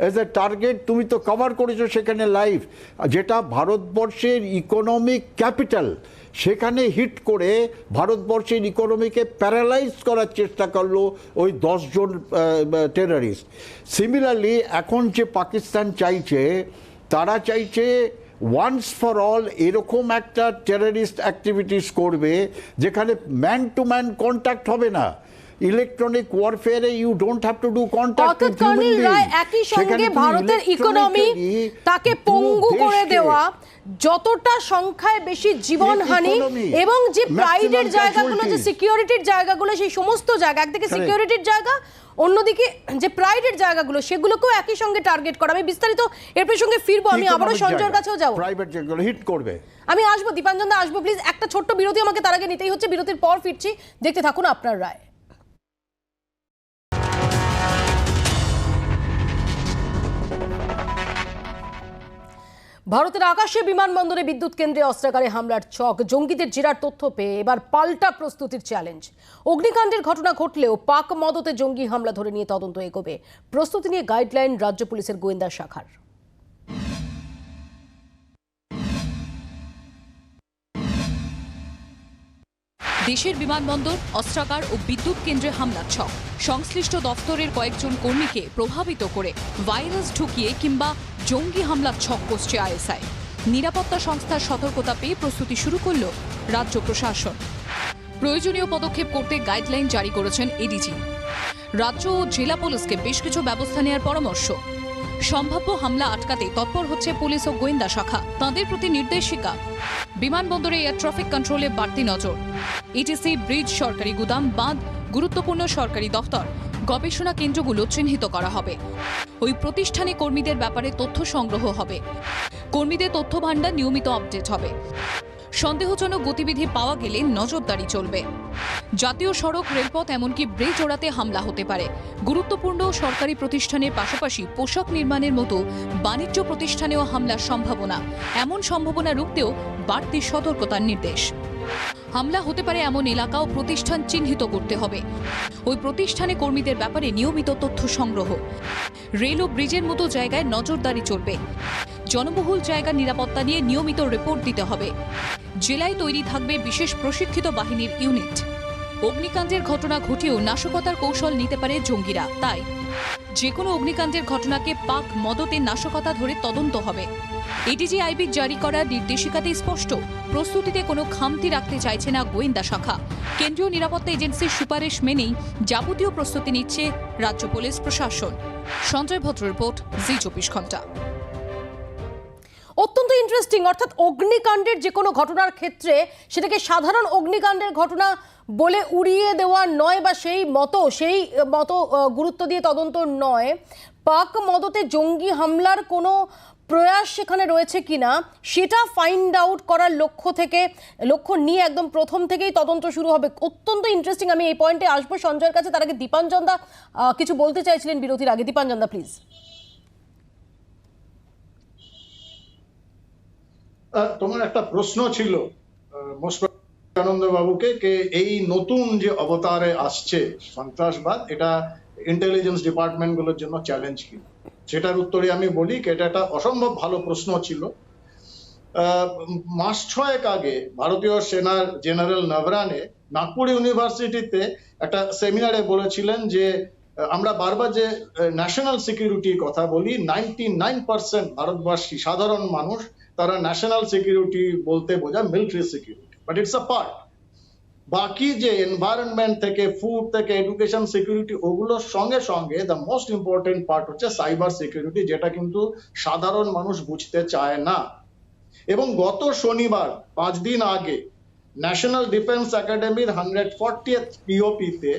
as a target. তুমি তো কভার করেছো সেখানে লাইভ, যেটা ভারতবর্ষের ইকোনমিক ক্যাপিটাল, সেখানে হিট করে ভারতবর্ষের ইকোনমিকে প্যারালাইজ করার চেষ্টা করলো ওই 10 জন টেররিস্ট। সিমিলারলি এখন যে পাকিস্তান চাইছে, তারা চাইছে ওয়ান্স ফর অল এরকম একটা টেররিস্ট অ্যাক্টিভিটিস করবে যেখানে ম্যান টু ম্যান কন্ট্যাক্ট হবে না। ইলেকট্রনিক ওয়ারফেয়ারে you don't have to do contact with human being. একই সঙ্গে ভারতের ইকোনমি তাকে পঙ্গু করে দেওয়া, যতটা সংখ্যায় বেশি জীবনহানি এবং যে প্রাইডের জায়গাগুলো, যে সিকিউরিটির জায়গাগুলো, সেই সমস্ত জায়গা, একদিকে সিকিউরিটির জায়গা, অন্যদিকে যে প্রাইডের জায়গাগুলো, সেগুলোকেও একই সঙ্গে টার্গেট করা। আমি বিস্তারিত এর প্রসঙ্গে ফিরবো, আমি আবারও সঞ্জয়ের কাছেও যাবো। প্রাইভেট জায়গাগুলো হিট করবে। আমি আসবো, দীপাঞ্জন দা আসবো, প্লিজ একটা ছোট্ট বিরতি আমাকে তার আগে নিতেই হচ্ছে। বিরতির পর ফিরছি, দেখতে থাকুন আপনার রায়। ভারতের আকাশে বিমানবন্দরে বিদ্যুৎ কেন্দ্রে অস্ত্রাগারে হামলার ছক, জঙ্গিদের জেরার তথ্য পেয়ে এবার পাল্টা প্রস্তুতির চ্যালেঞ্জ। অগ্নিকাণ্ডের ঘটনা ঘটলেও পাক মদতে জঙ্গি হামলা ধরে নিয়ে তদন্ত এগোবে। প্রস্তুতি নিয়ে গাইডলাইন রাজ্য পুলিশের গোয়েন্দা শাখার। দেশের বিমানবন্দর, অস্ত্রাগার ও বিদ্যুৎ কেন্দ্রে হামলার ছক, সংশ্লিষ্ট দফতরের কয়েকজন কর্মীকে প্রভাবিত করে ভাইরাস ঢুকিয়ে কিংবা জঙ্গি হামলার ছক কষছে আইএসআই। নিরাপত্তা সংস্থার সতর্কতা পেয়ে প্রস্তুতি শুরু করল রাজ্য প্রশাসন। প্রয়োজনীয় পদক্ষেপ করতে গাইডলাইন জারি করেছেন এডিজি। রাজ্য ও জেলা পুলিশকে বেশ কিছু ব্যবস্থা নেওয়ার পরামর্শ। সম্ভাব্য হামলা আটকাতে তৎপর হচ্ছে পুলিশ ও গোয়েন্দা শাখা, তাঁদের প্রতি নির্দেশিকা। বিমানবন্দরে এয়ার ট্রাফিক কন্ট্রোলে বাড়তি নজর। ইটিসি, ব্রিজ, সরকারি গুদাম, বাঁধ, গুরুত্বপূর্ণ সরকারি দফতর, গবেষণা কেন্দ্রগুলো চিহ্নিত করা হবে। ওই প্রতিষ্ঠানে কর্মীদের ব্যাপারে তথ্য সংগ্রহ হবে। কর্মীদের তথ্য ভাণ্ডার নিয়মিত আপডেট হবে। সন্দেহজনক গতিবিধি পাওয়া গেলে নজরদারি চলবে। জাতীয় সড়ক, রেলপথ, এমনকি ব্রিজ ওড়াতে হামলা হতে পারে। গুরুত্বপূর্ণ সরকারি প্রতিষ্ঠানের পাশাপাশি পোশাক নির্মাণের মতো বাণিজ্য প্রতিষ্ঠানেও হামলার সম্ভাবনা। এমন সম্ভাবনা রুখতেও বাড়তি সতর্কতার নির্দেশ। হামলা হতে পারে এমন এলাকা ও প্রতিষ্ঠান চিহ্নিত করতে হবে। ওই প্রতিষ্ঠানে কর্মীদের ব্যাপারে নিয়মিত তথ্য সংগ্রহ। রেল ও ব্রিজের মতো জায়গায় নজরদারি চলবে। জনবহুল জায়গার নিরাপত্তা নিয়ে নিয়মিত রিপোর্ট দিতে হবে। জেলায় তৈরি থাকবে বিশেষ প্রশিক্ষিত বাহিনীর ইউনিট। অগ্নিকাণ্ডের ঘটনা ঘটিয়েও নাশকতার কৌশল নিতে পারে জঙ্গিরা, তাই যে কোনো অগ্নিকাণ্ডের ঘটনাকে পাক মদতে নাশকতা ধরে তদন্ত হবে। এডিজি আইবি জারি করার নির্দেশিকাতেই স্পষ্ট, প্রস্তুতিতে কোনো খামতি রাখতে চাইছে না গোয়েন্দা শাখা। কেন্দ্রীয় নিরাপত্তা এজেন্সির সুপারিশ মেনেই যাবতীয় প্রস্তুতি নিচ্ছে রাজ্য পুলিশ প্রশাসন। সঞ্জয় ভদ্র রিপোর্ট, জি 24 ঘন্টা। অত্যন্ত ইন্টারেস্টিং, অর্থাৎ অগ্নিকাণ্ডের যে কোনো ঘটনার ক্ষেত্রে সেটাকে সাধারণ অগ্নিকাণ্ডের ঘটনা বলে উড়িয়ে দেওয়া নয়, বা সেই মতো গুরুত্ব দিয়ে তদন্ত নয়। পাক মদতে জঙ্গি হামলার কোনো প্রয়াস সেখানে রয়েছে কিনা সেটা ফাইন্ড আউট করার লক্ষ্য নিয়ে একদম প্রথম থেকেই তদন্ত শুরু হবে। অত্যন্ত ইন্টারেস্টিং। আমি এই পয়েন্টে আসবো সঞ্জয়ের কাছে, তার আগে দীপাঞ্জন দা কিছু বলতে চাইছিলেন বিরতির আগে। দীপাঞ্জন দা প্লিজ। তোমার একটা প্রশ্ন ছিল আনন্দ বাবুকে, এই নতুন যে অবতারে আসছে সন্ত্রাসবাদ, এটা ইন্টেলিজেন্স ডিপার্টমেন্ট গুলোর জন্য চ্যালেঞ্জ কি? সেটার উত্তরে আমি বলি এটা একটা অসম্ভব ভালো প্রশ্ন ছিল। মাস 6 আগে ভারতীয় সেনার জেনারেল নভরানে নাগপুর ইউনিভার্সিটিতে একটা সেমিনারে বলেছিলেন যে আমরা বারবার যে ন্যাশনাল সিকিউরিটির কথা বলি, 99% ভারতবাসী সাধারণ মানুষ তারা ন্যাশনাল সিকিউরিটি বলতে বোঝায় military security, but it's a part. বাকি যে এনভায়রনমেন্ট থেকে ফুড থেকে এডুকেশন সিকিউরিটি, ওগুলোর সঙ্গে সঙ্গে দ্য মোস্ট ইম্পর্টেন্ট পার্ট হচ্ছে সাইবার সিকিউরিটি, যেটা কিন্তু সাধারণ মানুষ বুঝতে চায় না। এবং গত শনিবার 5 দিন আগে ন্যাশনাল ডিফেন্স একাডেমির 140th POP-তে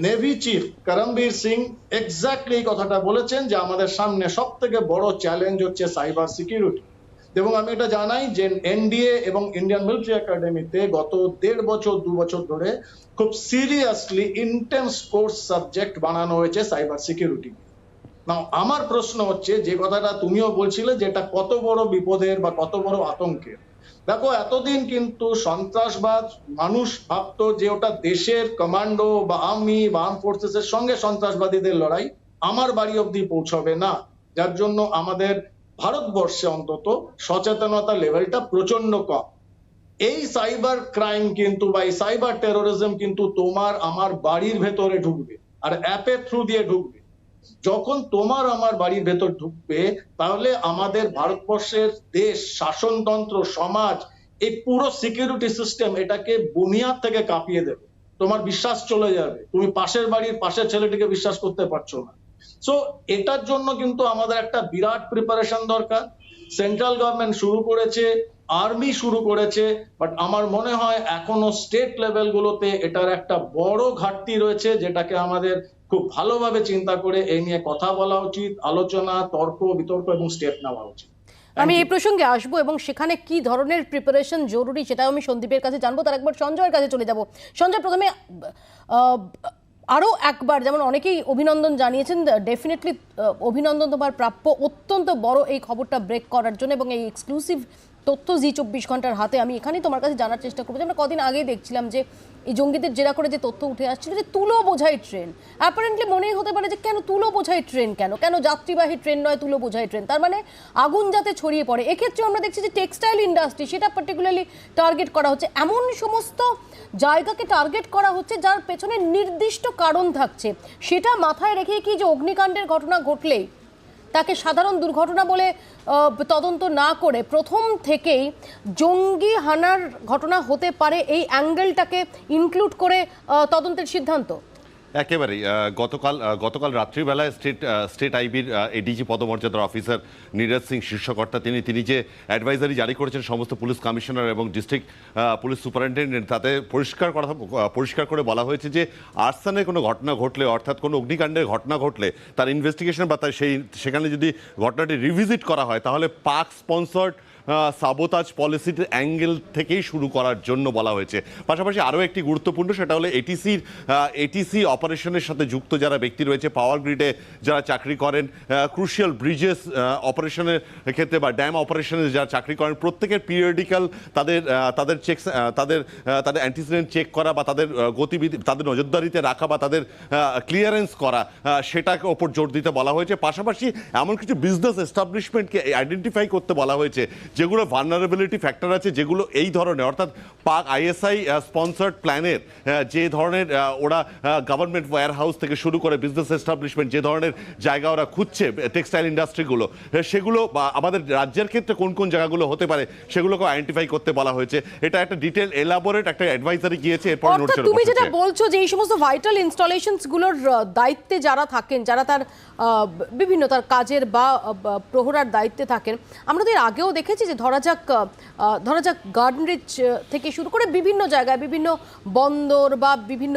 navy chief Karambir Singh exactly এই কথাটা বলেছেন যে আমাদের সামনে সব থেকে বড় চ্যালেঞ্জ হচ্ছে সাইবার সিকিউরিটি। এবং আমি এটা জানাই যে এনডিএ এবং ইন্ডিয়ান মিলিটারি একাডেমিতে গত 1.5-2 বছর ধরে খুব সিরিয়াসলি ইন্টেন্স কোর্স সাবজেক্ট বানানো হয়েছে সাইবার সিকিউরিটি। নাও আমার প্রশ্ন হচ্ছে, যে কথাটা তুমিও বলছিলে যে এটা কত বড় বিপদের বা কত বড় আতঙ্কের। দেখো, এতদিন কিন্তু সন্ত্রাসবাদ মানুষ ভাবতো যে ওটা দেশের কমান্ডো বা আর্মি বা আর্ম ফোর্সেস এর সঙ্গে সন্ত্রাসবাদীদের লড়াই, আমার বাড়ি অব্দি পৌঁছবে না। যার জন্য আমাদের ভারতবর্ষে অন্তত সচেতনতা লেভেলটা প্রচন্ড কম। এই সাইবার ক্রাইম কিন্তু বা এই সাইবার টেরোরিজম কিন্তু তোমার আমার বাড়ির ভেতরে ঢুকবে আর অ্যাপের থ্রু দিয়ে ঢুকবে। যখন তোমার আমার বাড়ির ভেতর ঢুকবে, তাহলে আমাদের ভারতবর্ষের দেশ, শাসনতন্ত্র, সমাজ, এই পুরো সিকিউরিটি সিস্টেম এটাকে বুনিয়াদ থেকে কাঁপিয়ে দেবে। তোমার বিশ্বাস চলে যাবে, তুমি পাশের বাড়ির পাশের ছেলেটিকে বিশ্বাস করতে পারছো না। সো এটার জন্য কিন্তু আমাদের একটা বিরাট প্রিপারেশন দরকার। সেন্ট্রাল গভর্নমেন্ট শুরু করেছে, আর্মি শুরু করেছে, বাট আমার মনে হয় এখনো স্টেট লেভেল গুলোতে এটার একটা বড় ঘাটতি রয়েছে, যেটাকে আমাদের খুব ভালোভাবে চিন্তা করে এই নিয়ে কথা বলা উচিত, আলোচনা, তর্ক বিতর্ক এবং স্টেপ নেওয়া উচিত। আমি এই প্রসঙ্গে আসবো এবং সেখানে কি ধরনের প্রিপারেশন জরুরি সেটাও আমি সন্দীপের কাছে জানবো। তার একবার সঞ্জয়ের কাছে চলে যাব। সঞ্জয়, প্রথমে আরও একবার, যেমন অনেকেই অভিনন্দন জানিয়েছেন, ডেফিনেটলি অভিনন্দন তোমার প্রাপ্য, অত্যন্ত বড় এই খবরটা ব্রেক করার জন্য এবং এই এক্সক্লুসিভ তথ্য জি 24 ঘন্টার হাতে। আমি এখানেই তোমার কাছে জানার চেষ্টা করবো যে আমরা কদিন আগেই দেখছিলাম যে এই জঙ্গিদের জেরা করে যে তথ্য উঠে আসছিল যে তুলো বোঝাই ট্রেন, অ্যাপারেন্টলি মনেই হতে পারে যে কেন তুলো বোঝাই ট্রেন, কেন যাত্রীবাহী ট্রেন নয় তুলো বোঝাই ট্রেন, তার মানে আগুন যাতে ছড়িয়ে পড়ে। এক্ষেত্রে আমরা দেখছি যে টেক্সটাইল ইন্ডাস্ট্রি, সেটা পার্টিকুলারলি টার্গেট করা হচ্ছে। এমন সমস্ত জায়গাকে টার্গেট করা হচ্ছে যার পেছনে নির্দিষ্ট কারণ থাকছে। সেটা মাথায় রেখে কি যে অগ্নিকাণ্ডের ঘটনা ঘটলেই তাকে সাধারণ দুর্ঘটনা বলে তদন্ত না করে প্রথম থেকেই জঙ্গি হানার ঘটনা হতে পারে এই অ্যাঙ্গেলটাকে ইনক্লুড করে তদন্তের সিদ্ধান্ত? একেবারেই গতকাল রাত্রিবেলায় স্টেট আইবির এডিজি পদমর্যাদার অফিসার নীরজ সিং শীর্ষকর্তা তিনি যে অ্যাডভাইজারি জারি করেছেন সমস্ত পুলিশ কমিশনার এবং ডিস্ট্রিক্ট পুলিশ সুপারিনটেন্ডেন্ট, তাতে পরিষ্কার করে বলা হয়েছে যে আর্সানের কোনো ঘটনা ঘটলে, অর্থাৎ কোনো অগ্নিকাণ্ডের ঘটনা ঘটলে তার ইনভেস্টিগেশন বা সেখানে যদি ঘটনাটি রিভিজিট করা হয় তাহলে পাক স্পন্সর্ড সাবোতাজ পলিসির অ্যাঙ্গেল থেকেই শুরু করার জন্য বলা হয়েছে। পাশাপাশি আরও একটি গুরুত্বপূর্ণ, সেটা হলো এটিসি অপারেশনের সাথে যুক্ত যারা ব্যক্তি রয়েছে, পাওয়ার গ্রিডে যারা চাকরি করেন, ক্রুশিয়াল ব্রিজেস অপারেশনের ক্ষেত্রে বা ড্যাম অপারেশনে যারা চাকরি করেন, প্রত্যেকের পিরিয়ডিক্যাল তাদের চেকস তাদের অ্যান্টিসিডেন্ট চেক করা বা তাদের গতিবিধি তাদের নজরদারিতে রাখা বা তাদের ক্লিয়ারেন্স করা, সেটাকে ওপর জোর দিতে বলা হয়েছে। পাশাপাশি এমন কিছু বিজনেস এস্টাবলিশমেন্টকে আইডেন্টিফাই করতে বলা হয়েছে যেগুলো ভালনারেবিলিটি ফ্যাক্টর আছে, যেগুলো এই ধরনের অর্থাৎ পাক আইএসআই স্পন্সার্ড প্ল্যানের যে ধরনের ওরা গভর্নমেন্ট ওয়্যার হাউস থেকে শুরু করে বিজনেস এস্টাবলিশমেন্ট যে ধরনের জায়গা ওরা খুঁজছে টেক্সটাইল ইন্ডাস্ট্রিগুলো, সেগুলো আমাদের রাজ্যের ক্ষেত্রে কোন কোন জায়গাগুলো হতে পারে সেগুলোকে আইডেন্টিফাই করতে বলা হয়েছে। এটা একটা ডিটেল এলাবোরেট একটা অ্যাডভাইজারি গিয়েছে। এরপর তুমি যেটা বলছো যে এই সমস্ত ভাইটাল ইনস্টলেশনসগুলোর দায়িত্বে যারা থাকেন, যারা তার বিভিন্ন তার কাজের বা প্রহরার দায়িত্বে থাকেন, আমরা তো এর আগেও দেখেছি যে ধরা যাক গার্ডেন রিচ থেকে শুরু করে বিভিন্ন জায়গায়, বিভিন্ন বন্দর বা বিভিন্ন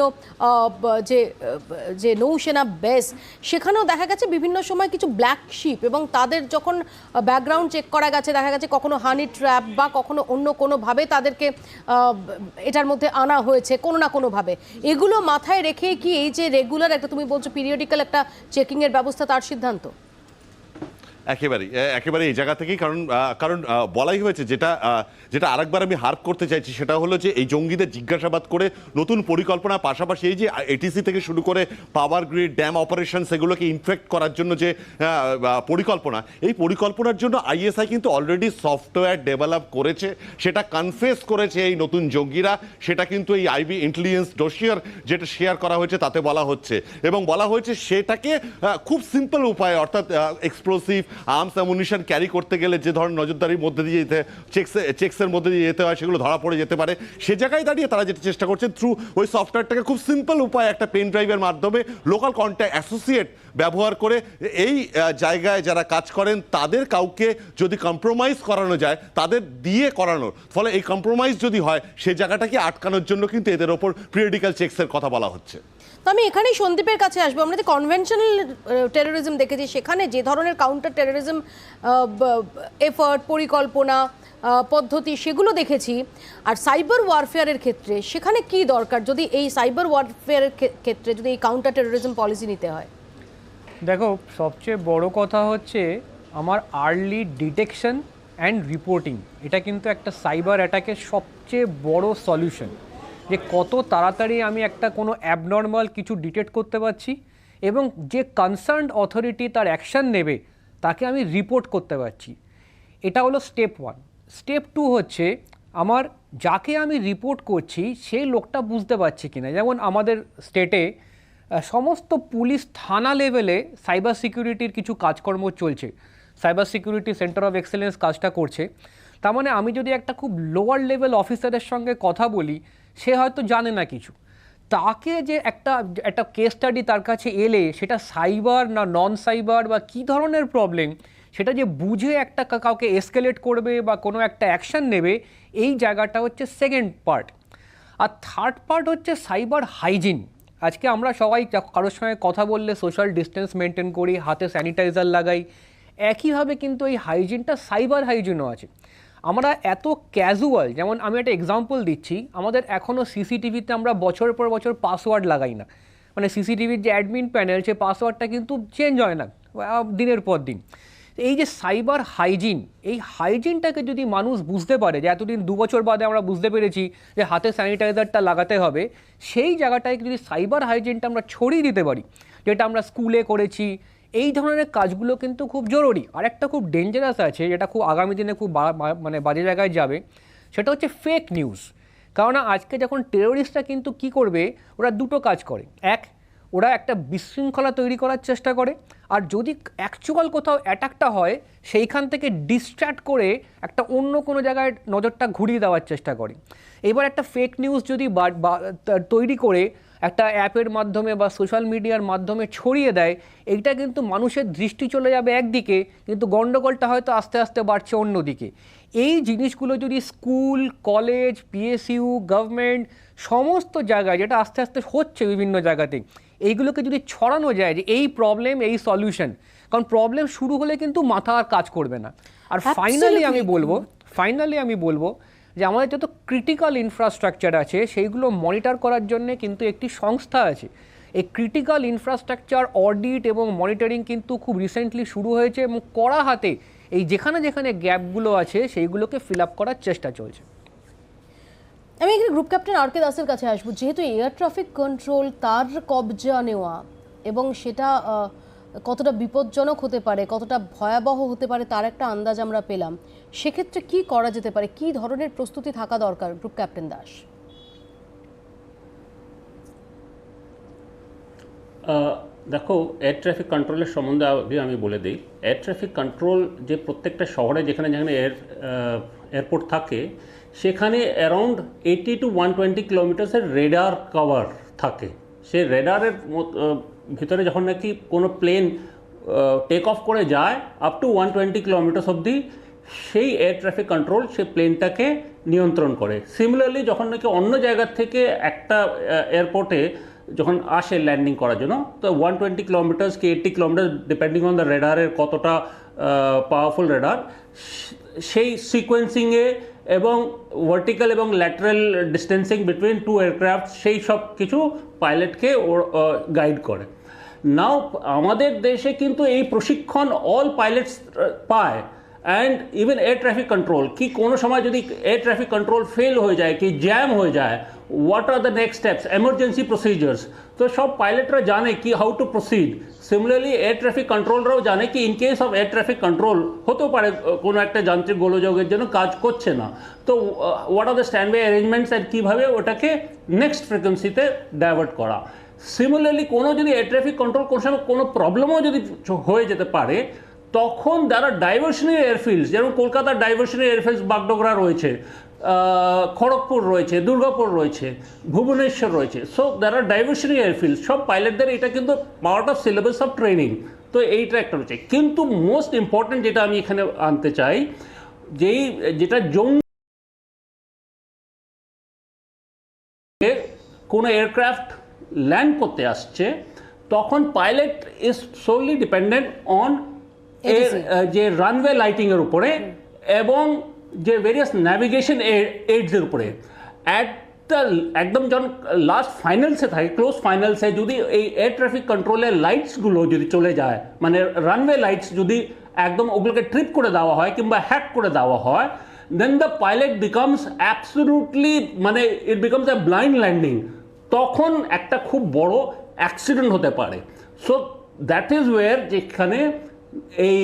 যে নৌসেনা বেস, সেখানেও দেখা গেছে বিভিন্ন সময় কিছু ব্ল্যাক শিপ, এবং তাদের যখন ব্যাকগ্রাউন্ড চেক করা গেছে দেখা গেছে কখনো হানি ট্র্যাপ বা কখনো অন্য কোনোভাবে তাদেরকে এটার মধ্যে আনা হয়েছে কোনো না কোনোভাবে। এগুলো মাথায় রেখে কি এই যে রেগুলার একটা, তুমি বলছো পিরিয়ডিক্যাল একটা চেকিংয়ের ব্যবস্থা, তার সিদ্ধান্ত? একেবারে এই জায়গা থেকেই, কারণ বলাই হয়েছে, যেটা আরেকবার আমি হার্প করতে চাইছি, সেটা হলো যে এই জঙ্গিদের জিজ্ঞাসাবাদ করে নতুন পরিকল্পনা, পাশাপাশি এই যে এটিসি থেকে শুরু করে পাওয়ার গ্রিড ড্যাম অপারেশন সেগুলোকে ইনফেক্ট করার জন্য যে পরিকল্পনা, এই পরিকল্পনার জন্য আইএসআই কিন্তু অলরেডি সফটওয়্যার ডেভেলপ করেছে, সেটা কনফেস করেছে এই নতুন জঙ্গিরা, সেটা কিন্তু এই আইবি ইন্টেলিজেন্স ডোসিয়ার যেটা শেয়ার করা হয়েছে তাতে বলা হচ্ছে, এবং বলা হয়েছে সেটাকে খুব সিম্পল উপায়ে, অর্থাৎ এক্সপ্লোসিভ আর্মস অ্যামুনিশন ক্যারি করতে গেলে যে ধরনের নজরদারির মধ্যে দিয়ে যেতে চেকসের মধ্যে দিয়ে যেতে হয়, সেগুলো ধরা পড়ে যেতে পারে, সে জায়গায় দাঁড়িয়ে তারা যেটা চেষ্টা করছে থ্রু ওই সফটওয়্যারটাকে খুব সিম্পল উপায়ে একটা পেন ড্রাইভের মাধ্যমে লোকাল কন্ট্যাক্ট অ্যাসোসিয়েট ব্যবহার করে এই জায়গায় যারা কাজ করেন তাদের কাউকে যদি কম্প্রোমাইজ করানো যায়, তাদের দিয়ে করানোর ফলে এই কম্প্রোমাইজ যদি হয়, সেই জায়গাটাকে আটকানোর জন্য কিন্তু এদের ওপর পিরিয়ডিক্যাল চেকসের কথা বলা হচ্ছে। তো আমি এখানেই সন্দীপের কাছে আসবো। আমরা যে কনভেনশনাল টেরোরিজম দেখেছি, সেখানে যে ধরনের কাউন্টার টেরোরিজম এফার্ট, পরিকল্পনা, পদ্ধতি সেগুলো দেখেছি, আর সাইবার ওয়ারফেয়ারের ক্ষেত্রে সেখানে কি দরকার যদি এই সাইবার ওয়ারফেয়ারের ক্ষেত্রে যদি এই কাউন্টার টেরোরিজম পলিসি নিতে হয়? দেখো, সবচেয়ে বড় কথা হচ্ছে আমার আর্লি ডিটেকশন অ্যান্ড রিপোর্টিং। এটা কিন্তু একটা সাইবার অ্যাটাকের সবচেয়ে বড় সলিউশন, যে কত তাড়াতাড়ি আমি একটা কোনো অ্যাবনর্মাল কিছু ডিটেক্ট করতে পারছি এবং যে কনসার্নড অথরিটি তার অ্যাকশন নেবে তাকে আমি রিপোর্ট করতে পারছি। এটা হলো স্টেপ 1। স্টেপ 2 হচ্ছে আমার যাকে আমি রিপোর্ট করছি সেই লোকটা বুঝতে পারছে কিনা। যেমন আমাদের স্টেটে সমস্ত পুলিশ থানা লেভেলে সাইবার সিকিউরিটির কিছু কাজকর্ম চলছে, cyber security centre of excellence কাজটা করছে। তার মানে আমি যদি একটা খুব লোয়ার লেভেল অফিসারের সঙ্গে কথা বলি, সে হয়তো জানে না কিছু, তাকে যে একটা কেস স্টাডি তার কাছে এলে সেটা সাইবার না নন সাইবার বা কী ধরনের প্রবলেম, সেটা যে বুঝে একটা কাউকে এসকেলেট করবে বা কোনো একটা অ্যাকশান নেবে, এই জায়গাটা হচ্ছে সেকেন্ড পার্ট। আর থার্ড পার্ট হচ্ছে সাইবার হাইজিন। আজকে আমরা সবাই কারোর সঙ্গে কথা বললে সোশ্যাল ডিস্টেন্স মেনটেন করি, হাতে স্যানিটাইজার লাগাই, একইভাবে কিন্তু এই হাইজিনটা সাইবার হাইজিনও আছে। আমরা এত ক্যাজুয়াল, যেমন আমি একটা এক্সাম্পল দিচ্ছি, আমাদের এখনও সিসিটিভিতে আমরা বছরের পর বছর পাসওয়ার্ড লাগাই না, মানে সিসিটিভির যে অ্যাডমিন প্যানেল, সে পাসওয়ার্ডটা কিন্তু চেঞ্জ হয় না দিনের পর দিন। এই যে সাইবার হাইজিন, এই হাইজিনটাকে যদি মানুষ বুঝতে পারে, যে এতদিন 2 বছর বাদে আমরা বুঝতে পেরেছি যে হাতে স্যানিটাইজারটা লাগাতে হবে, সেই জায়গাটায় যদি সাইবার হাইজিনটা আমরা ছড়িয়ে দিতে পারি, যেটা আমরা স্কুলে করেছি, এই ধরনের কাজগুলো কিন্তু খুব জরুরি। আর একটা খুব ডেঞ্জারাস আছে, যেটা খুব আগামী দিনে খুব মানে বাজে জায়গায় যাবে, সেটা হচ্ছে ফেক নিউজ। কারণ আজকে যখন টেরোরিস্টরা কিন্তু কি করবে, ওরা দুটো কাজ করে। এক, ওরা একটা বিশৃঙ্খলা তৈরি করার চেষ্টা করে, আর যদি অ্যাকচুয়াল কোথাও অ্যাটাকটা হয় সেইখান থেকে ডিস্ট্র্যাক্ট করে একটা অন্য কোনো জায়গায় নজরটা ঘুরিয়ে দেওয়ার চেষ্টা করে। এবার একটা ফেক নিউজ যদি তৈরি করে একটা অ্যাপের মাধ্যমে বা সোশ্যাল মিডিয়ার মাধ্যমে ছড়িয়ে দেয়, এইটা কিন্তু মানুষের দৃষ্টি চলে যাবে একদিকে, কিন্তু গণ্ডগোলটা হয়তো আস্তে আস্তে বাড়ছে অন্যদিকে। এই জিনিসগুলো যদি স্কুল, কলেজ, পিএসইউ, গভর্নমেন্ট সমস্ত জায়গায়, যেটা আস্তে আস্তে হচ্ছে বিভিন্ন জায়গাতে, এইগুলোকে যদি ছড়ানো যায় যে এই প্রবলেম, এই সলিউশন, কারণ প্রবলেম শুরু হলে কিন্তু মাথা আর কাজ করবে না। আর ফাইনালি আমি বলবো যে আমাদের যত ক্রিটিক্যাল ইনফ্রাস্ট্রাকচার আছে সেইগুলো মনিটর করার জন্য কিন্তু একটি সংস্থা আছে। এই ক্রিটিক্যাল ইনফ্রাস্ট্রাকচার অডিট এবং মনিটরিং কিন্তু খুব রিসেন্টলি শুরু হয়েছে এবং কড়া হাতে এই যেখানে যেখানে গ্যাপগুলো আছে সেইগুলোকে ফিল আপ করার চেষ্টা চলছে। আমি এখানে গ্রুপ ক্যাপ্টেন আর কে দাসের কাছে আসবো। যেহেতু এয়ার ট্রাফিক কন্ট্রোল, তার কবজা নেওয়া এবং সেটা কতটা বিপজ্জনক হতে পারে, কতটা ভয়াবহ হতে পারে তার একটা আন্দাজ আমরা পেলাম। সেক্ষেত্রে কি করা যেতে পারে, কি ধরনের প্রস্তুতি থাকা দরকার গ্রুপ ক্যাপ্টেন দাস? দেখো, এয়ার ট্রাফিক কন্ট্রোলের সম্বন্ধে আমি বলে দিই। এয়ার ট্রাফিক কন্ট্রোল যে প্রত্যেকটা শহরে যেখানে যেখানে এয়ারপোর্ট থাকে সেখানে অ্যারাউন্ড 80 to 120 কিলোমিটার্সের রেডার কভার থাকে। সেই রেডারের ভিতরে যখন নাকি কোনো প্লেন টেক অফ করে যায় আপ টু 120 কিলোমিটার্স অবধি, সেই এয়ার ট্রাফিক কন্ট্রোল সেই প্লেনটাকে নিয়ন্ত্রণ করে। সিমিলারলি যখন নাকি অন্য জায়গার থেকে একটা এয়ারপোর্টে যখন আসে ল্যান্ডিং করার জন্য, তো 120 কিলোমিটার্স কি 80 কিলোমিটার ডিপেন্ডিং অন দ্য রেডারের কতটা পাওয়ারফুল রেডার, সেই সিকোয়েন্সিংয়ে এবং ভার্টিক্যাল এবং lateral distancing between two aircraft, সেই সব কিছু পাইলটকে গাইড করে। নাও আমাদের দেশে কিন্তু এই প্রশিক্ষণ অল পাইলটস পায়। And even air traffic control, কি কোনো সময় যদি এয়ার ট্রাফিক কন্ট্রোল ফেল হয়ে যায়, কি জ্যাম হয়ে যায়, what are the next steps, emergency procedures, তো সব পাইলটরা জানে কি how to proceed. Similarly air traffic কন্ট্রোলরাও জানে কি in case of air traffic control হতেও পারে কোনো একটা যান্ত্রিক গোলযোগের জন্য কাজ করছে না, তো what are the standby arrangements আর কীভাবে ওটাকে নেক্সট ফ্রিকোয়েন্সিতে ডাইভার্ট করা। সিমিলারলি কোনো যদি এয়ার ট্রাফিক কন্ট্রোল কোনো সময় কোনো প্রবলেমও যদি হয়ে যেতে পারে, তখন যারা ডাইভার্সনারি এয়ারফিল্ডস, যেমন কলকাতার ডাইভার্সনারি এয়ারফিল্ডস বাগডোগরা রয়েছে, খড়গপুর রয়েছে, দুর্গাপুর রয়েছে, ভুবনেশ্বর রয়েছে, সো যারা ডাইভার্সনারি এয়ারফিল্ডস, সব পাইলটদের এটা কিন্তু part of syllabus of training, তো এইটা একটা রয়েছে। কিন্তু মোস্ট ইম্পর্টেন্ট যেটা আমি এখানে আনতে চাই, যেটা কোনো এয়ারক্রাফট ল্যান্ড করতে আসছে, তখন pilot is Solly dependent on যে রানওয়ে লাইটিংয়ের উপরে এবং যে ভেরিয়াস ন্যাভিগেশন এইডসের উপরে। একদম যখন লাস্ট ফাইনালসে থাকে, ক্লোজ ফাইনালসে যদি এই এয়ার ট্রাফিক কন্ট্রোলের লাইটসগুলো যদি চলে যায়, মানে রানওয়ে লাইটস যদি একদম ওগুলোকে ট্রিপ করে দেওয়া হয় কিংবা হ্যাক করে দেওয়া হয়, দেন দ্য পাইলট বিকামস অ্যাবসলিউটলি, মানে it becomes a blind landing. তখন একটা খুব বড় অ্যাক্সিডেন্ট হতে পারে। সো দ্যাট ইজ ওয়ের যেখানে এই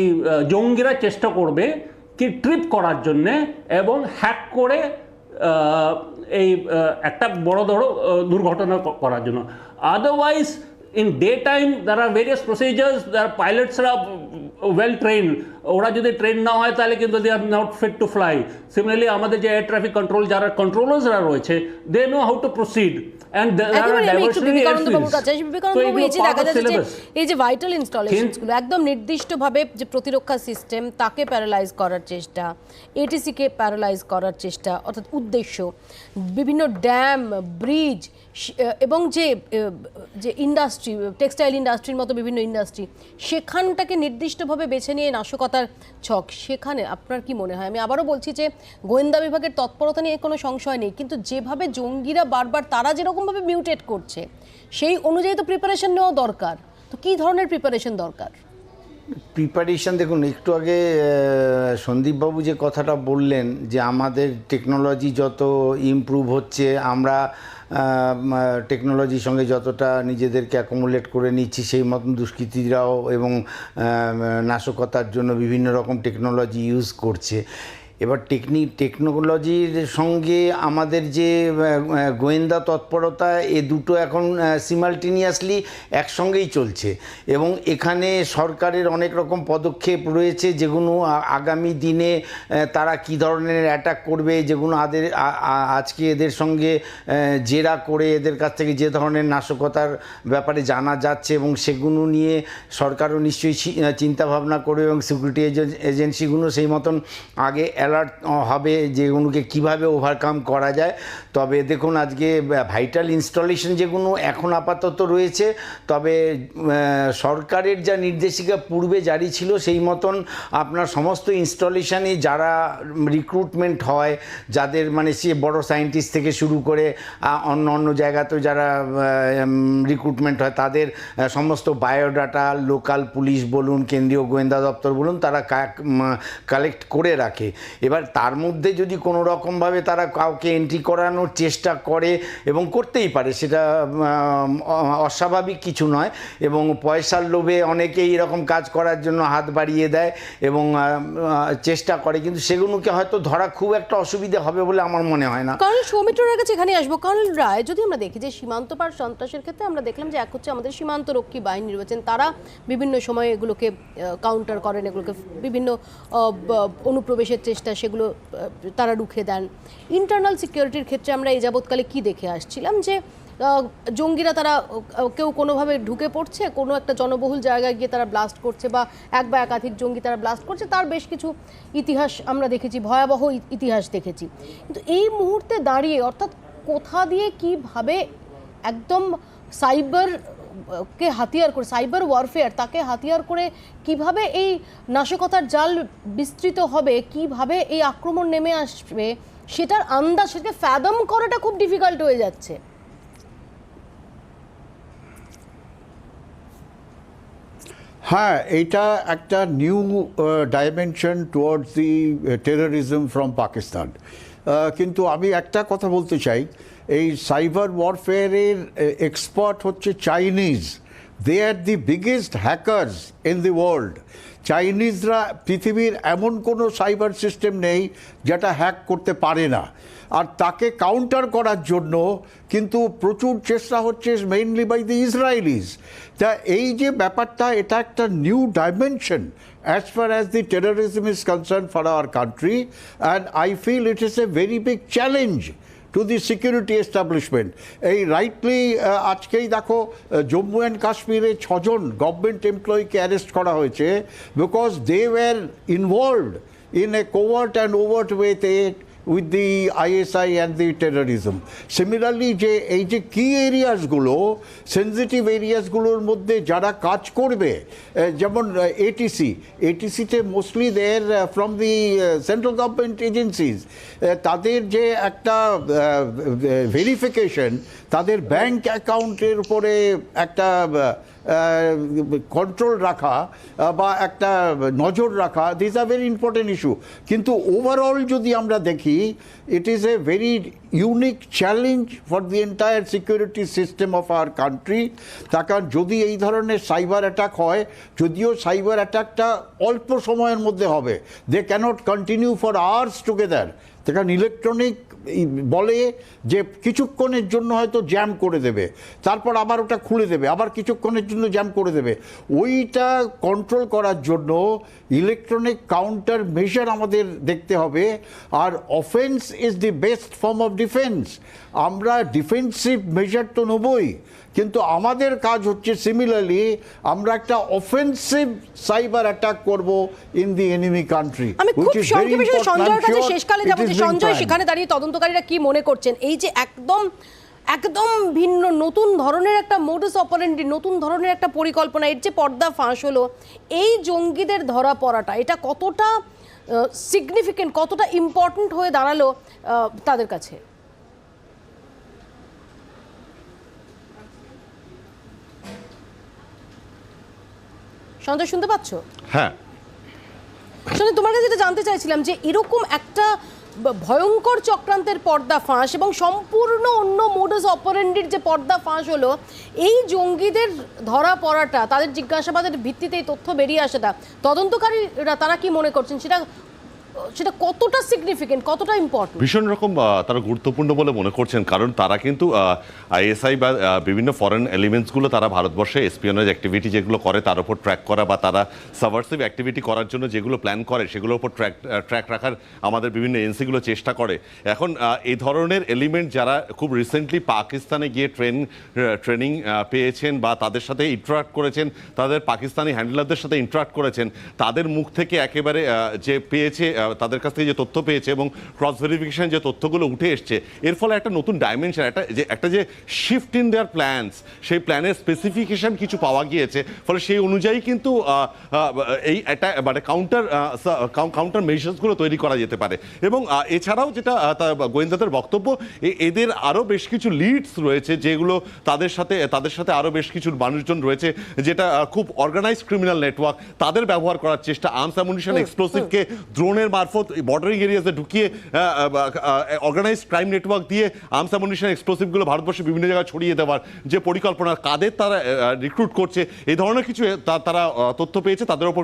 জঙ্গিরা চেষ্টা করবে কি ট্রিপ করার জন্যে এবং হ্যাক করে এই একটা বড় দুর্ঘটনা করার জন্য। Otherwise in day time there are various procedures, their পাইলটসরা ওয়েল ট্রেন, ওরা যদি ট্রেন না হয় তাহলে কিন্তু they are not fit to fly. Similarly আমাদের যে এয়ার ট্রাফিক কন্ট্রোল যারা কন্ট্রোলার্সরা রয়েছে, they know how to proceed. এই যে ভাইটাল ইনস্টলেশনসগুলো একদম নির্দিষ্টভাবে যে প্রতিরক্ষা সিস্টেম তাকে প্যারালাইজ করার চেষ্টা, এটিসিকে প্যারালাইজ করার চেষ্টা, অর্থাৎ উদ্দেশ্য বিভিন্ন ড্যাম, ব্রিজ এবং যে ইন্ডাস্ট্রি, টেক্সটাইল ইন্ডাস্ট্রির মতো বিভিন্ন ইন্ডাস্ট্রি, সেখানটাকে নির্দিষ্টভাবে বেছে নিয়ে নাশকতার ছক। সেখানে আপনার কি মনে হয়? আমি আবারও বলছি যে গোয়েন্দা বিভাগের তৎপরতা নিয়ে কোনো সংশয় নেই, কিন্তু যেভাবে জঙ্গিরা বারবার তারা যেরকমভাবে মিউটেট করছে সেই অনুযায়ী তো প্রিপারেশন নেওয়া দরকার। তো কী ধরনের প্রিপারেশন দরকার? প্রিপারেশন দেখুন, একটু আগে সন্দীপবাবু যে কথাটা বললেন যে আমাদের টেকনোলজি যত ইমপ্রুভ হচ্ছে, আমরা টেকনোলজির সঙ্গে যতটা নিজেদেরকে অ্যাকোমোডেট করে নিচ্ছি, সেই মতন দুষ্কৃতীরাও এবং নাশকতার জন্য বিভিন্ন রকম টেকনোলজি ইউজ করছে। এবার টেকনোলজির সঙ্গে আমাদের যে গোয়েন্দা তৎপরতা, এ দুটো এখন সিমালটেনিয়াসলি একসঙ্গেই চলছে এবং এখানে সরকারের অনেক রকম পদক্ষেপ রয়েছে যেগুলো আগামী দিনে তারা কি ধরনের অ্যাটাক করবে, যেগুলো আজকে এদের সঙ্গে জেরা করে এদের কাছ থেকে যে ধরনের নাশকতার ব্যাপারে জানা যাচ্ছে এবং সেগুলো নিয়ে সরকারও নিশ্চয়ই চিন্তাভাবনা করবে এবং সিকিউরিটি এজেন্সিগুলো সেই মতন আগে অ্যালার্ট হবে যেগুলোকে কিভাবে ওভারকাম করা যায়। তবে দেখুন আজকে ভাইটাল ইনস্টলেশন যেগুলো এখন আপাতত রয়েছে, তবে সরকারের যা নির্দেশিকা পূর্বে জারি ছিল সেই মতন আপনার সমস্ত ইনস্টলেশনে যারা রিক্রুটমেন্ট হয়, যাদের মানে সে বড় সায়েন্টিস্ট থেকে শুরু করে অন্য জায়গাতেও যারা রিক্রুটমেন্ট হয় তাদের সমস্ত বায়োডাটা লোকাল পুলিশ বলুন, কেন্দ্রীয় গোয়েন্দা দপ্তর বলুন, তারা কালেক্ট করে রাখে। এবার তার মধ্যে যদি কোনো রকমভাবে তারা কাউকে এন্ট্রি করানোর চেষ্টা করে, এবং করতেই পারে, সেটা অস্বাভাবিক কিছু নয়, এবং পয়সার লোভে অনেকেই এরকম কাজ করার জন্য হাত বাড়িয়ে দেয় এবং চেষ্টা করে, কিন্তু সেগুলোকে হয়তো ধরা খুব একটা অসুবিধা হবে বলে আমার মনে হয় না। কর্নেল সৌমিত্রর কাছে এখানে আসবো। কর্নেল রায়, যদি আমরা দেখি যে সীমান্ত পার সন্ত্রাসের ক্ষেত্রে আমরা দেখলাম যে এক হচ্ছে আমাদের সীমান্ত রক্ষী বাহিনী রয়েছেন, তারা বিভিন্ন সময়ে এগুলোকে কাউন্টার করেন, এগুলোকে বিভিন্ন অনুপ্রবেশের চেষ্টা সেগুলো তারা রুখে দেন। ইন্টারনাল সিকিউরিটির ক্ষেত্রে আমরা এই যাবৎকালে কি দেখে আসছিলাম যে জঙ্গিরা তারা কেউ কোনোভাবে ঢুকে পড়ছে, কোনো একটা জনবহুল জায়গায় গিয়ে তারা ব্লাস্ট করছে বা একাধিক জঙ্গি তারা ব্লাস্ট করছে, তার বেশ কিছু ইতিহাস আমরা দেখেছি, ভয়াবহ ইতিহাস দেখেছি। কিন্তু এই মুহূর্তে দাঁড়িয়ে অর্থাৎ কোথা দিয়ে কিভাবে একদম সাইবারকে হাতিয়ার করে, সাইবার ওয়ারফেয়ার তাকে হাতিয়ার করে কিভাবে এই নাশকতার জাল বিস্তৃত হবে, কিভাবে এই আক্রমণ নেমে আসবে, সেটার আন্দাজ, সেটাকে ফ্যাদম করাটা খুব ডিফিকাল্ট হয়ে যাচ্ছে। হ্যাঁ, এটা একটা new dimension towards the terrorism from Pakistan. কিন্তু আমি একটা কথা বলতে চাই, এই সাইবার ওয়ারফেয়ারের এক্সপার্ট হচ্ছে Chinese. They are the biggest hackers in the world. চাইনিজরা পৃথিবীর এমন কোনো সাইবার সিস্টেম নেই যেটা হ্যাক করতে পারে না, আর তাকে কাউন্টার করার জন্য কিন্তু প্রচুর চেষ্টা হচ্ছে মেইনলি বাই দি ইসরায়েলিজ। তা এই যে ব্যাপারটা, এটা একটা new dimension as far as the terrorism is concerned for our country, and I feel it is a very big challenge to the security establishment. এই রাইটলি আজকেই দেখো জম্মু অ্যান্ড কাশ্মীরে 6 জন গভর্নমেন্ট এমপ্লয়িকে অ্যারেস্ট করা হয়েছে because they were involved in a covert and overt way with the ISI and the terrorism. Similarly, এই যে কি এরিয়াসগুলো, sensitive এরিয়াসগুলোর মধ্যে যারা কাজ করবে, যেমন এটিসিতে mostly they're from the central government agencies, তাদের যে একটা ভেরিফিকেশন, তাদের ব্যাংক অ্যাকাউন্টের উপরে একটা কন্ট্রোল রাখা বা একটা নজর রাখা, this are very important issue. কিন্তু ওভারঅল যদি আমরা দেখি, ইট is a very unique challenge for the entire security system of our country. তার কারণ যদি এই ধরনের সাইবার অ্যাটাক হয়, যদিও সাইবার অ্যাটাকটা অল্প সময়ের মধ্যে হবে, they can't continue for hours together. কারণ ইলেকট্রনিক বলে যে কিছুক্ষণের জন্য হয়তো জ্যাম করে দেবে, তারপর আবার ওটা খুলে দেবে, আবার কিছুক্ষণের জন্য জ্যাম করে দেবে। ওইটা কন্ট্রোল করার জন্য ইলেকট্রনিক কাউন্টার মেজার আমাদের দেখতে হবে। আর offence is the best form of defence. আমরা ডিফেন্সিভ মেজার তো নেবই, কিন্তু আমাদের কাজ হচ্ছে সিমিলারলি আমরা একটা অফেন্সিভ সাইবার অ্যাটাক করব ইন দি এনিমি কান্ট্রি। আমি খুব সংক্ষেপে সঞ্জয়ের কাছে শেষকালে যাব যে সঞ্জয়, সেখানে দাঁড়িয়ে তদন্তকারীরা কি মনে করছেন এই যে একদম ভিন্ন নতুন ধরনের একটা মোডাস অপারেন্ডি, নতুন ধরনের একটা পরিকল্পনা, এর যে পর্দা ফাঁস হলো, এই জঙ্গিদের ধরা পড়াটা এটা কতটা সিগনিফিকেন্ট, কতটা ইম্পর্টেন্ট হয়ে দাঁড়ালো তাদের কাছে? সঞ্জয়, শুনতে পাচ্ছ? হ্যাঁ সঞ্জয়, তোমার কাছে যেটা জানতে চাইছিলাম যে এরকম একটা ভয়ঙ্কর চক্রান্তের পর্দা ফাঁস এবং সম্পূর্ণ অন্য মোডাস অপারেন্ডির যে পর্দা ফাঁস হলো, এই জঙ্গিদের ধরা পড়াটা, তাদের জিজ্ঞাসাবাদের ভিত্তিতে এই তথ্য বেরিয়ে আসাটা, তদন্তকারীরা তারা কি মনে করছেন সেটা সেটা কতটা সিগনিফিকেন্ট, কতটা ইম্পর্টেন্ট? ভীষণ রকম তারা গুরুত্বপূর্ণ বলে মনে করছেন, কারণ তারা কিন্তু আইএসআই বা বিভিন্ন ফরেন এলিমেন্টসগুলো তারা ভারতবর্ষে এসপিওনেজ অ্যাক্টিভিটি যেগুলো করে তার উপর ট্র্যাক করা বা তারা সাবভার্সিভ অ্যাক্টিভিটি করার জন্য যেগুলো প্ল্যান করে সেগুলোর উপর ট্র্যাক রাখার আমাদের বিভিন্ন এজেন্সিগুলো চেষ্টা করে। এখন এই ধরনের এলিমেন্ট যারা খুব রিসেন্টলি পাকিস্তানে গিয়ে ট্রেনিং পেয়েছেন বা তাদের সাথে ইন্টারাক্ট করেছেন, তাদের পাকিস্তানি হ্যান্ডলারদের সাথে ইন্টারাক্ট করেছেন, তাদের মুখ থেকে একেবারে যে পেয়েছে, তাদের কাছ থেকে যে তথ্য পেয়েছে এবং ক্রস ভেরিফিকেশন যে তথ্যগুলো উঠে এসছে, এর ফলে একটা নতুন ডাইমেনশন, একটা যে শিফট ইন দেয়ার প্ল্যানস, সেই প্ল্যানের স্পেসিফিকেশন কিছু পাওয়া গিয়েছে। ফলে সেই অনুযায়ী কিন্তু এই একটা মানে কাউন্টার মেজার্সগুলো তৈরি করা যেতে পারে। এবং এছাড়াও যেটা গোয়েন্দাদের বক্তব্য, এদের আরও বেশ কিছু লিডস রয়েছে যেগুলো তাদের সাথে আরও বেশ কিছু মানুষজন রয়েছে যেটা খুব অর্গানাইজ ক্রিমিনাল নেটওয়ার্ক, তাদের ব্যবহার করার চেষ্টা, আর্মস অ্যামুনিশন এক্সপ্লোসিভকে ড্রোনের মারফত বর্ডারিং এরিয়াতে ঢুকিয়ে অর্গানাইজ ক্রাইম নেটওয়ার্ক দিয়ে আর্মস অ্যামুনিশন এক্সপ্লোসিভগুলো ভারতবর্ষে বিভিন্ন জায়গায় ছড়িয়ে দেওয়ার যে পরিকল্পনা, কাদের তারা রিক্রুট করছে, এই ধরনের কিছু তারা তথ্য পেয়েছে, তাদের উপর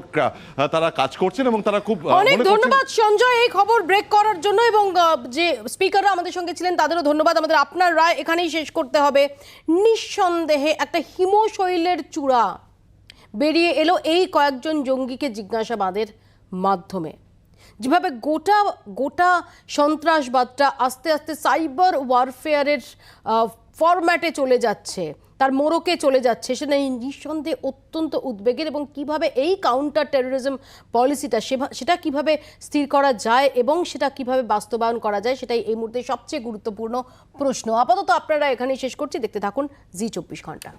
তারা কাজ করছেন এবং তারা খুব অনেক ধন্যবাদ সঞ্জয় এই খবর ব্রেক করার জন্য, এবং যে স্পিকাররা আমাদের সঙ্গে ছিলেন তাদেরও ধন্যবাদ। আমাদের আপনার রায় এখানেই শেষ করতে হবে। নিঃসন্দেহে একটা হিমশৈলের চূড়া বেরিয়ে এলো এই কয়েকজন জঙ্গিকে জিজ্ঞাসাবাদের মাধ্যমে। যেভাবে গোটা সন্ত্রাসবাদটা আস্তে আস্তে সাইবার ওয়ারফেয়ারের ফরম্যাটে চলে যাচ্ছে, তার মোড়কে চলে যাচ্ছে, সেটা নিঃসন্দেহে অত্যন্ত উদ্বেগের। এবং কিভাবে এই কাউন্টার টেরোরিজম পলিসিটা সেটা কিভাবে স্থির করা যায় এবং সেটা কিভাবে বাস্তবায়ন করা যায়, সেটাই এই মুহূর্তে সবচেয়ে গুরুত্বপূর্ণ প্রশ্ন। আপাতত আপনারা এখানেই শেষ করছি। দেখতে থাকুন জি 24 ঘন্টা।